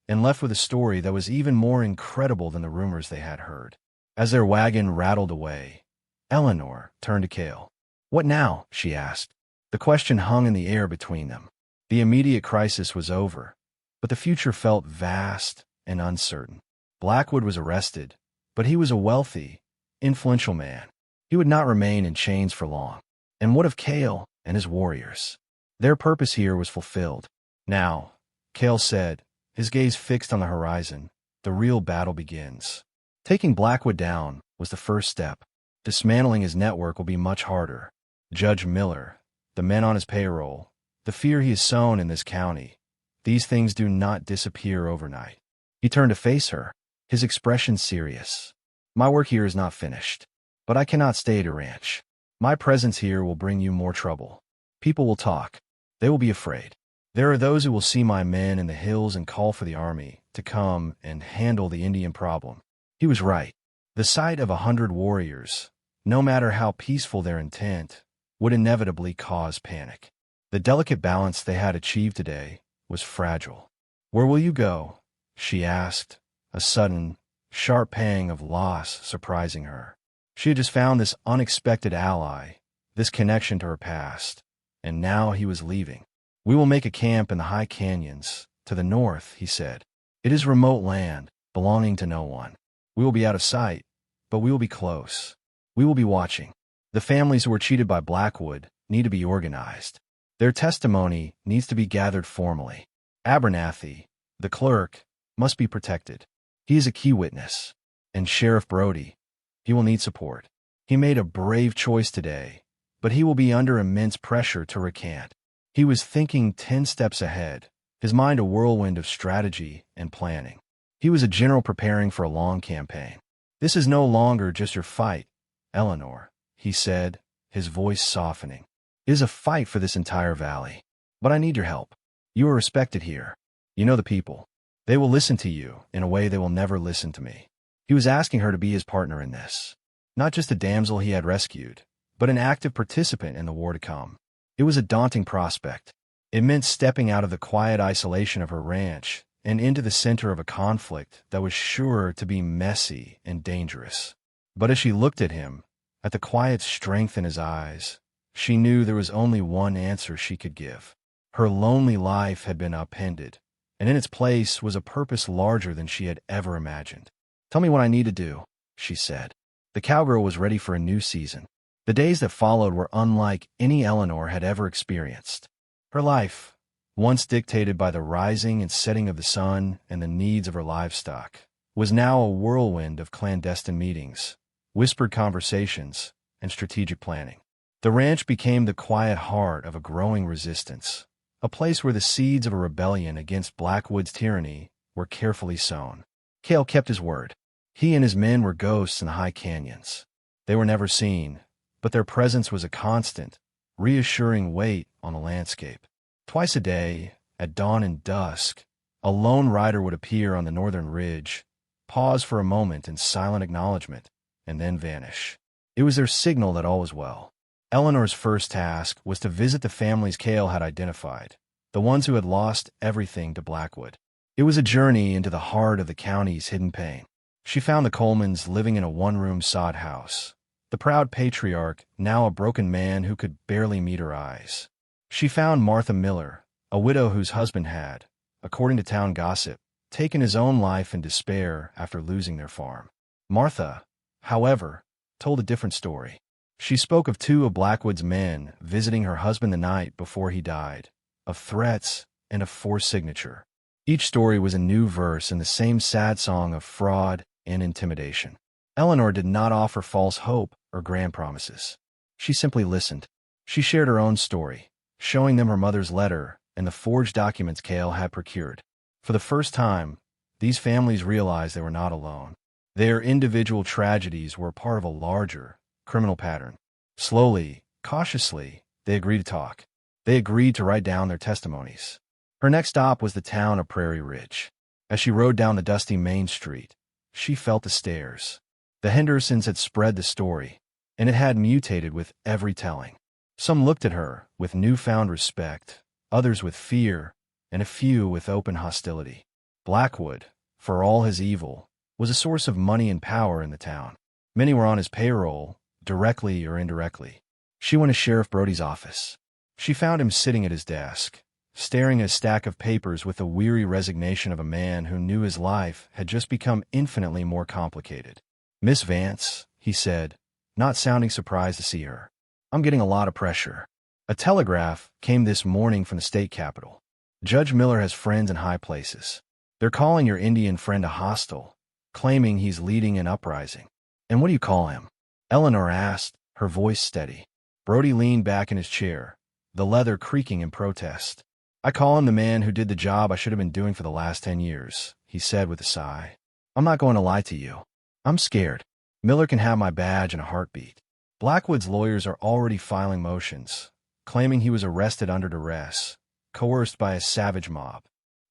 S1: and left with a story that was even more incredible than the rumors they had heard. As their wagon rattled away, Eleanor turned to Cale. "What now?" she asked. The question hung in the air between them. The immediate crisis was over, but the future felt vast and uncertain. Blackwood was arrested, but he was a wealthy, influential man. He would not remain in chains for long. And what of Cale and his warriors? Their purpose here was fulfilled. "Now," Cale said, his gaze fixed on the horizon, "the real battle begins." Taking Blackwood down was the first step. Dismantling his network will be much harder. Judge Miller, the men on his payroll, the fear he has sown in this county, these things do not disappear overnight. He turned to face her, his expression serious. "My work here is not finished, but I cannot stay at your ranch. My presence here will bring you more trouble. People will talk. They will be afraid. There are those who will see my men in the hills and call for the army to come and handle the Indian problem." He was right. The sight of 100 warriors, no matter how peaceful their intent, would inevitably cause panic. The delicate balance they had achieved today was fragile. "Where will you go?" she asked, a sudden, sharp pang of loss surprising her. She had just found this unexpected ally, this connection to her past, and now he was leaving. "We will make a camp in the high canyons, to the north," he said. "It is remote land, belonging to no one. We will be out of sight, but we will be close. We will be watching. The families who were cheated by Blackwood need to be organized. Their testimony needs to be gathered formally. Abernathy, the clerk, must be protected. He is a key witness. And Sheriff Brody, he will need support. He made a brave choice today, but he will be under immense pressure to recant." He was thinking 10 steps ahead, his mind a whirlwind of strategy and planning. He was a general preparing for a long campaign. "This is no longer just your fight, Eleanor," he said, his voice softening. "It is a fight for this entire valley. But I need your help. You are respected here. You know the people. They will listen to you in a way they will never listen to me." He was asking her to be his partner in this. Not just a damsel he had rescued, but an active participant in the war to come. It was a daunting prospect. It meant stepping out of the quiet isolation of her ranch and into the center of a conflict that was sure to be messy and dangerous. But as she looked at him, at the quiet strength in his eyes, she knew there was only one answer she could give. Her lonely life had been upended, and in its place was a purpose larger than she had ever imagined. "Tell me what I need to do," she said. The Cowgirl was ready for a new season. The days that followed were unlike any Eleanor had ever experienced. Her life, once dictated by the rising and setting of the sun and the needs of her livestock, was now a whirlwind of clandestine meetings, whispered conversations, and strategic planning. The ranch became the quiet heart of a growing resistance, a place where the seeds of a rebellion against Blackwood's tyranny were carefully sown. Cale kept his word. He and his men were ghosts in the high canyons. They were never seen, but their presence was a constant, reassuring weight on the landscape. Twice a day, at dawn and dusk, a lone rider would appear on the northern ridge, pause for a moment in silent acknowledgement, and then vanish. It was their signal that all was well. Eleanor's first task was to visit the families Cale had identified, the ones who had lost everything to Blackwood. It was a journey into the heart of the county's hidden pain. She found the Colemans living in a one-room sod house, The proud patriarch, now a broken man who could barely meet her eyes. She found Martha Miller, a widow whose husband had, according to town gossip, taken his own life in despair after losing their farm. Martha, however, told a different story. She spoke of two of Blackwood's men visiting her husband the night before he died, of threats, and of forced signature. Each story was a new verse in the same sad song of fraud and intimidation. Eleanor did not offer false hope or grand promises. She simply listened. She shared her own story, showing them her mother's letter and the forged documents Cale had procured. For the first time, these families realized they were not alone. Their individual tragedies were part of a larger, criminal pattern. Slowly, cautiously, they agreed to talk. They agreed to write down their testimonies. Her next stop was the town of Prairie Ridge. As she rode down the dusty main street, she felt the stares. The Hendersons had spread the story, and it had mutated with every telling. Some looked at her with newfound respect, others with fear, and a few with open hostility. Blackwood, for all his evil, was a source of money and power in the town. Many were on his payroll, directly or indirectly. She went to Sheriff Brody's office. She found him sitting at his desk, staring at a stack of papers with the weary resignation of a man who knew his life had just become infinitely more complicated. "Miss Vance," he said, not sounding surprised to see her. "I'm getting a lot of pressure. A telegraph came this morning from the state capitol. Judge Miller has friends in high places. They're calling your Indian friend a hostile, claiming he's leading an uprising." "And what do you call him?" Eleanor asked, her voice steady. Brody leaned back in his chair, the leather creaking in protest. "I call him the man who did the job I should have been doing for the last 10 years, he said with a sigh. "I'm not going to lie to you. I'm scared. Miller can have my badge in a heartbeat. Blackwood's lawyers are already filing motions, claiming he was arrested under duress, coerced by a savage mob.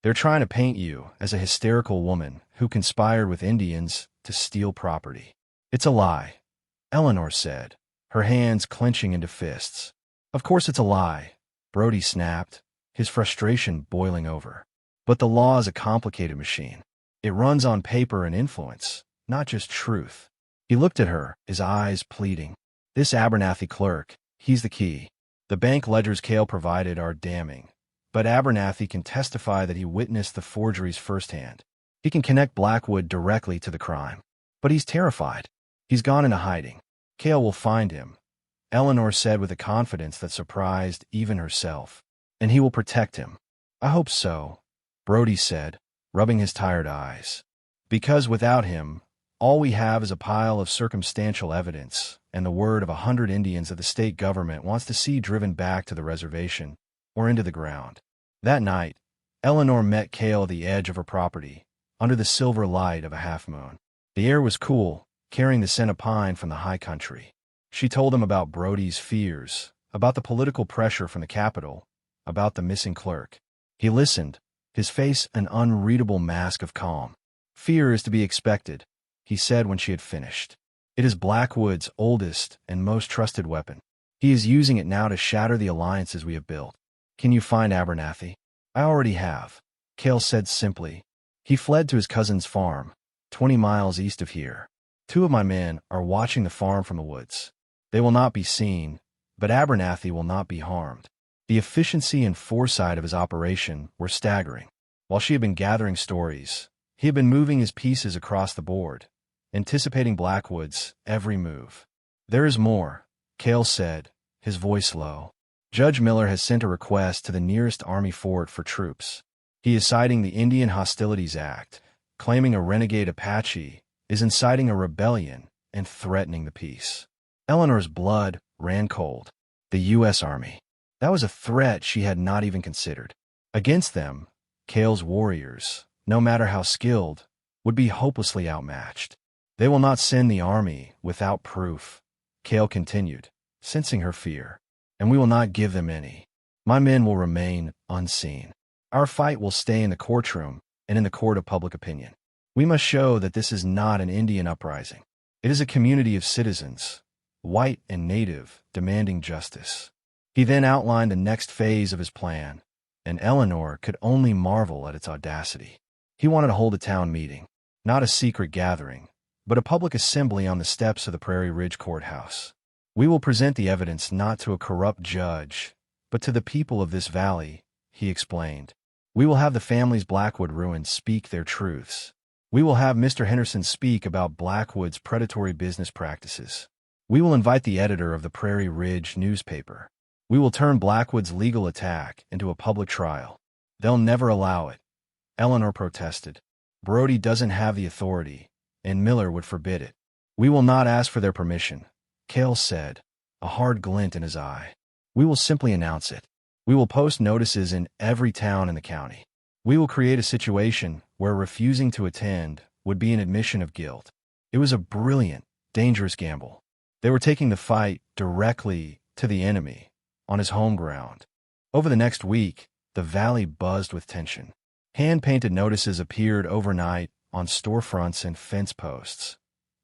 S1: They're trying to paint you as a hysterical woman who conspired with Indians to steal property." "It's a lie," Eleanor said, her hands clenching into fists. "Of course it's a lie," Brody snapped, his frustration boiling over. "But the law is a complicated machine. It runs on paper and influence, not just truth." He looked at her, his eyes pleading. "This Abernathy clerk, he's the key. The bank ledgers Cale provided are damning, but Abernathy can testify that he witnessed the forgeries firsthand. He can connect Blackwood directly to the crime. But he's terrified. He's gone into hiding. Cale will find him," Eleanor said with a confidence that surprised even herself. "And he will protect him." "I hope so," Brody said, rubbing his tired eyes. "Because without him, all we have is a pile of circumstantial evidence and the word of 100 Indians that the state government wants to see driven back to the reservation or into the ground." That night, Eleanor met Cale at the edge of her property, under the silver light of a half-moon. The air was cool, carrying the scent of pine from the high country. She told him about Brody's fears, about the political pressure from the capital, about the missing clerk. He listened, his face an unreadable mask of calm. "Fear is to be expected," he said when she had finished. "It is Blackwood's oldest and most trusted weapon. He is using it now to shatter the alliances we have built. Can you find Abernathy?" "I already have," Cale said simply. "He fled to his cousin's farm, 20 miles east of here. 2 of my men are watching the farm from the woods. They will not be seen, but Abernathy will not be harmed." The efficiency and foresight of his operation were staggering. While she had been gathering stories, he had been moving his pieces across the board, anticipating Blackwood's every move. "There is more," Cale said, his voice low. "Judge Miller has sent a request to the nearest army fort for troops. He is citing the Indian Hostilities Act, claiming a renegade Apache is inciting a rebellion and threatening the peace." Eleanor's blood ran cold. The U.S. Army. That was a threat she had not even considered. Against them, Cale's warriors, no matter how skilled, would be hopelessly outmatched. "They will not send the army without proof," Cale continued, sensing her fear. "And we will not give them any. My men will remain unseen. Our fight will stay in the courtroom and in the court of public opinion. We must show that this is not an Indian uprising. It is a community of citizens, white and native, demanding justice." He then outlined the next phase of his plan, and Eleanor could only marvel at its audacity. He wanted to hold a town meeting, not a secret gathering, but a public assembly on the steps of the Prairie Ridge Courthouse. We will present the evidence not to a corrupt judge, but to the people of this valley, he explained. We will have the family's Blackwood ruins speak their truths. We will have Mr. Henderson speak about Blackwood's predatory business practices. We will invite the editor of the Prairie Ridge newspaper. We will turn Blackwood's legal attack into a public trial. They'll never allow it, Eleanor protested. Brody doesn't have the authority, and Miller would forbid it. We will not ask for their permission, Cale said, a hard glint in his eye. We will simply announce it. We will post notices in every town in the county. We will create a situation where refusing to attend would be an admission of guilt. It was a brilliant, dangerous gamble. They were taking the fight directly to the enemy, on his home ground. Over the next week, the valley buzzed with tension. Hand-painted notices appeared overnight on storefronts and fence posts.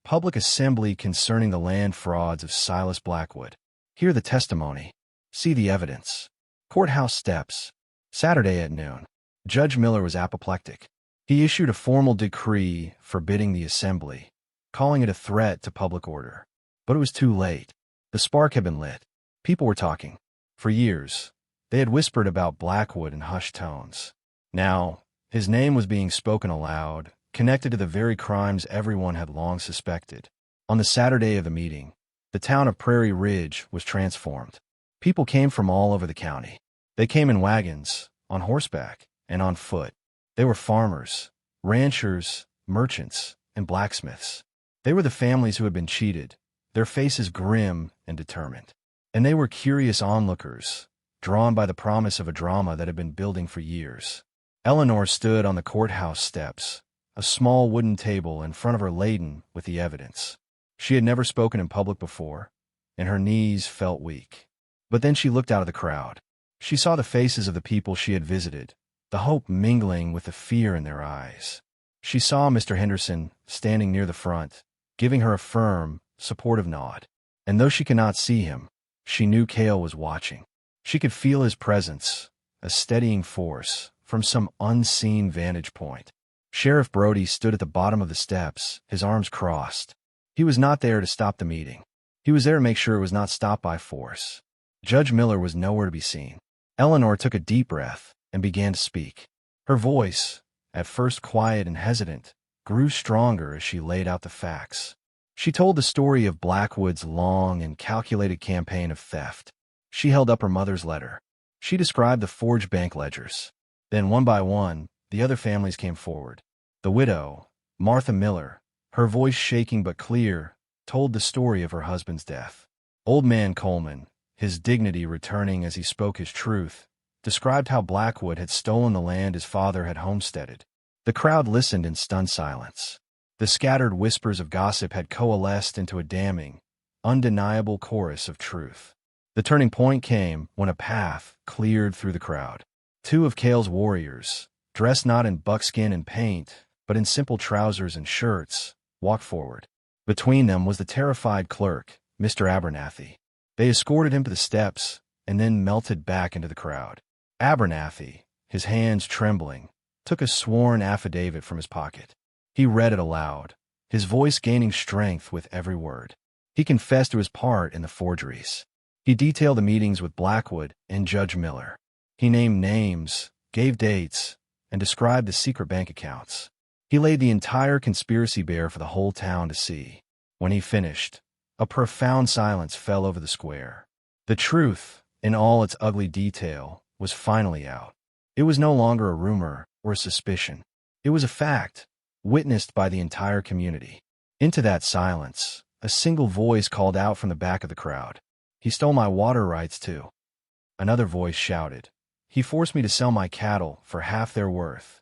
S1: Public assembly concerning the land frauds of Silas Blackwood. Hear the testimony. See the evidence. Courthouse steps. Saturday at noon. Judge Miller was apoplectic. He issued a formal decree forbidding the assembly, calling it a threat to public order. But it was too late. The spark had been lit. People were talking. For years, they had whispered about Blackwood in hushed tones. Now, his name was being spoken aloud, connected to the very crimes everyone had long suspected. On the Saturday of the meeting, the town of Prairie Ridge was transformed. People came from all over the county. They came in wagons, on horseback, and on foot. They were farmers, ranchers, merchants, and blacksmiths. They were the families who had been cheated, their faces grim and determined. And they were curious onlookers, drawn by the promise of a drama that had been building for years. Eleanor stood on the courthouse steps, a small wooden table in front of her laden with the evidence. She had never spoken in public before, and her knees felt weak. But then she looked out of the crowd. She saw the faces of the people she had visited, the hope mingling with the fear in their eyes. She saw Mr. Henderson standing near the front, giving her a firm, supportive nod. And though she could not see him, she knew Cale was watching. She could feel his presence, a steadying force, from some unseen vantage point. Sheriff Brody stood at the bottom of the steps, his arms crossed. He was not there to stop the meeting. He was there to make sure it was not stopped by force. Judge Miller was nowhere to be seen. Eleanor took a deep breath and began to speak. Her voice, at first quiet and hesitant, grew stronger as she laid out the facts. She told the story of Blackwood's long and calculated campaign of theft. She held up her mother's letter. She described the forged bank ledgers. Then, one by one, the other families came forward. The widow, Martha Miller, her voice shaking but clear, told the story of her husband's death. Old man Coleman, his dignity returning as he spoke his truth, described how Blackwood had stolen the land his father had homesteaded. The crowd listened in stunned silence. The scattered whispers of gossip had coalesced into a damning, undeniable chorus of truth. The turning point came when a path cleared through the crowd. Two of Cale's warriors, dressed not in buckskin and paint, but in simple trousers and shirts, walked forward. Between them was the terrified clerk, Mr. Abernathy. They escorted him to the steps and then melted back into the crowd. Abernathy, his hands trembling, took a sworn affidavit from his pocket. He read it aloud, his voice gaining strength with every word. He confessed to his part in the forgeries. He detailed the meetings with Blackwood and Judge Miller. He named names, gave dates, and described the secret bank accounts. He laid the entire conspiracy bare for the whole town to see. When he finished, a profound silence fell over the square. The truth, in all its ugly detail, was finally out. It was no longer a rumor or a suspicion. It was a fact, witnessed by the entire community. Into that silence, a single voice called out from the back of the crowd. "He stole my water rights, too." Another voice shouted, "He forced me to sell my cattle for half their worth."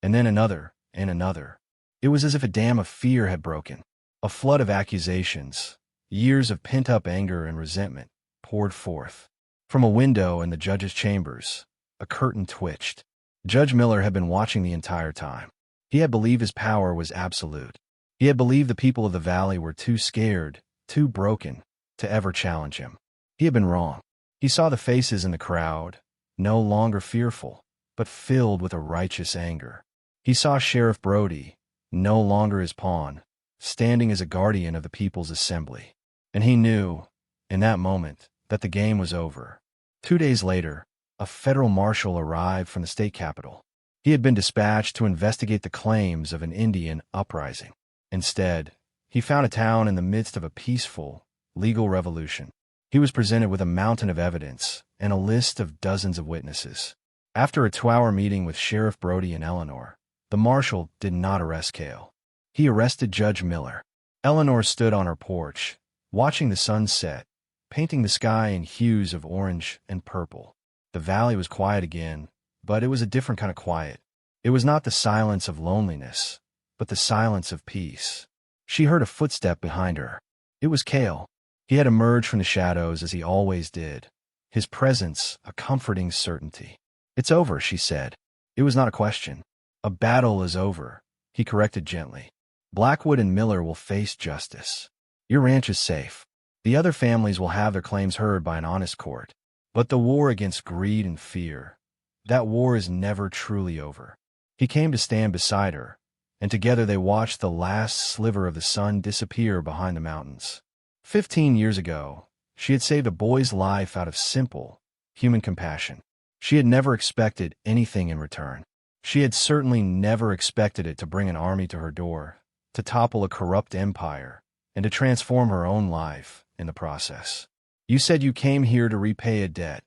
S1: And then another, and another. It was as if a dam of fear had broken. A flood of accusations, years of pent-up anger and resentment, poured forth. From a window in the judge's chambers, a curtain twitched. Judge Miller had been watching the entire time. He had believed his power was absolute. He had believed the people of the valley were too scared, too broken, to ever challenge him. He had been wrong. He saw the faces in the crowd, no longer fearful, but filled with a righteous anger. He saw Sheriff Brody, no longer his pawn, standing as a guardian of the People's Assembly. And he knew, in that moment, that the game was over. 2 days later, a federal marshal arrived from the state capital. He had been dispatched to investigate the claims of an Indian uprising. Instead, he found a town in the midst of a peaceful, legal revolution. He was presented with a mountain of evidence and a list of dozens of witnesses. After a 2-hour meeting with Sheriff Brody and Eleanor, the marshal did not arrest Cale. He arrested Judge Miller. Eleanor stood on her porch, watching the sun set, painting the sky in hues of orange and purple. The valley was quiet again, but it was a different kind of quiet. It was not the silence of loneliness, but the silence of peace. She heard a footstep behind her. It was Cale. He had emerged from the shadows as he always did, his presence a comforting certainty. "It's over," she said. It was not a question. "A battle is over," he corrected gently. "Blackwood and Miller will face justice. Your ranch is safe. The other families will have their claims heard by an honest court. But the war against greed and fear, that war is never truly over." He came to stand beside her, and together they watched the last sliver of the sun disappear behind the mountains. 15 years ago, she had saved a boy's life out of simple, human compassion. She had never expected anything in return. She had certainly never expected it to bring an army to her door, to topple a corrupt empire, and to transform her own life in the process. "You said you came here to repay a debt,"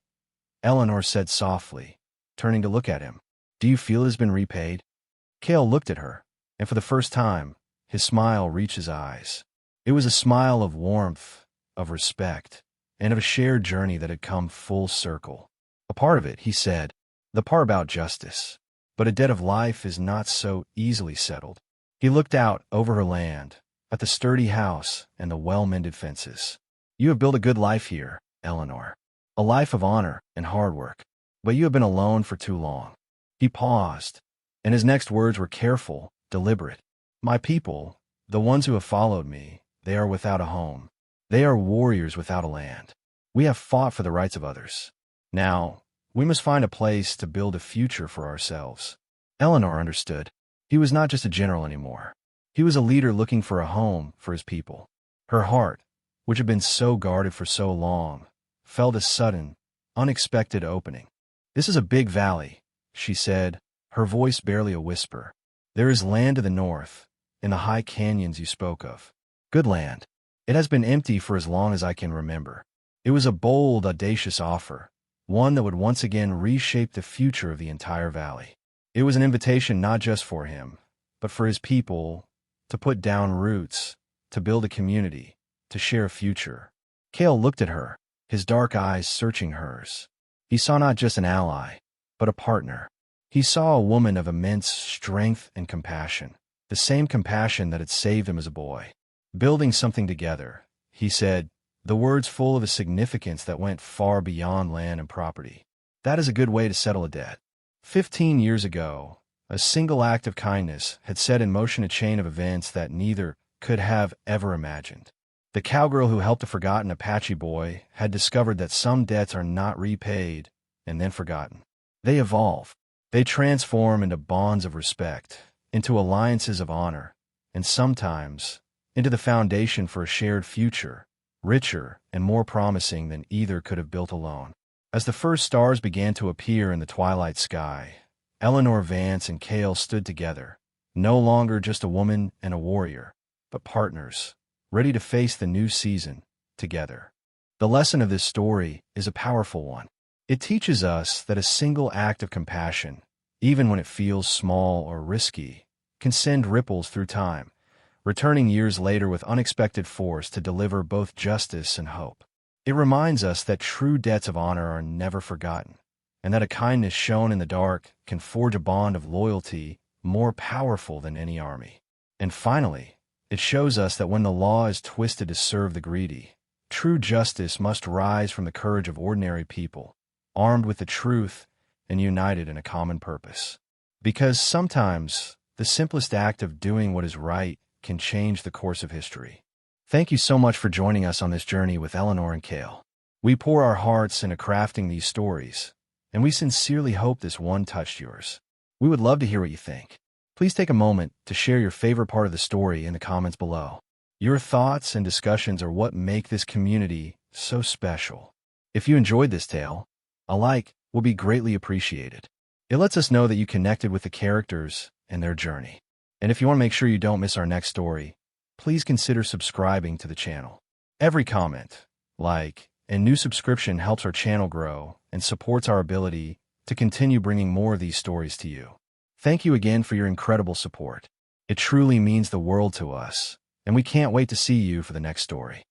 S1: Eleanor said softly, turning to look at him. "Do you feel it has been repaid?" Cale looked at her, and for the first time, his smile reached his eyes. It was a smile of warmth, of respect, and of a shared journey that had come full circle. "A part of it," he said, "the part about justice. But a debt of life is not so easily settled." He looked out over her land, at the sturdy house and the well-mended fences. "You have built a good life here, Eleanor. A life of honor and hard work. But you have been alone for too long." He paused, and his next words were careful, deliberate. "My people, the ones who have followed me, they are without a home. They are warriors without a land. We have fought for the rights of others. Now, we must find a place to build a future for ourselves." Eleanor understood. He was not just a general anymore. He was a leader looking for a home for his people. Her heart, which had been so guarded for so long, felt a sudden, unexpected opening. "This is a big valley," she said, her voice barely a whisper. "There is land to the north, in the high canyons you spoke of. Good land. It has been empty for as long as I can remember." It was a bold, audacious offer, one that would once again reshape the future of the entire valley. It was an invitation not just for him, but for his people, to put down roots, to build a community, to share a future. Cale looked at her, his dark eyes searching hers. He saw not just an ally, but a partner. He saw a woman of immense strength and compassion, the same compassion that had saved him as a boy. "Building something together," he said, the words full of a significance that went far beyond land and property. "That is a good way to settle a debt." 15 years ago, a single act of kindness had set in motion a chain of events that neither could have ever imagined. The cowgirl who helped a forgotten Apache boy had discovered that some debts are not repaid and then forgotten. They evolve. They transform into bonds of respect, into alliances of honor, and sometimes into the foundation for a shared future, richer and more promising than either could have built alone. As the first stars began to appear in the twilight sky, Eleanor Vance and Cale stood together, no longer just a woman and a warrior, but partners, ready to face the new season together. The lesson of this story is a powerful one. It teaches us that a single act of compassion, even when it feels small or risky, can send ripples through time, returning years later with unexpected force to deliver both justice and hope. It reminds us that true debts of honor are never forgotten, and that a kindness shown in the dark can forge a bond of loyalty more powerful than any army. And finally, it shows us that when the law is twisted to serve the greedy, true justice must rise from the courage of ordinary people, armed with the truth and united in a common purpose. Because sometimes the simplest act of doing what is right can change the course of history. Thank you so much for joining us on this journey with Eleanor and Cale. We pour our hearts into crafting these stories, and we sincerely hope this one touched yours. We would love to hear what you think. Please take a moment to share your favorite part of the story in the comments below. Your thoughts and discussions are what make this community so special. If you enjoyed this tale, a like will be greatly appreciated. It lets us know that you connected with the characters and their journey. And if you want to make sure you don't miss our next story, please consider subscribing to the channel. Every comment, like, and new subscription helps our channel grow and supports our ability to continue bringing more of these stories to you. Thank you again for your incredible support. It truly means the world to us, and we can't wait to see you for the next story.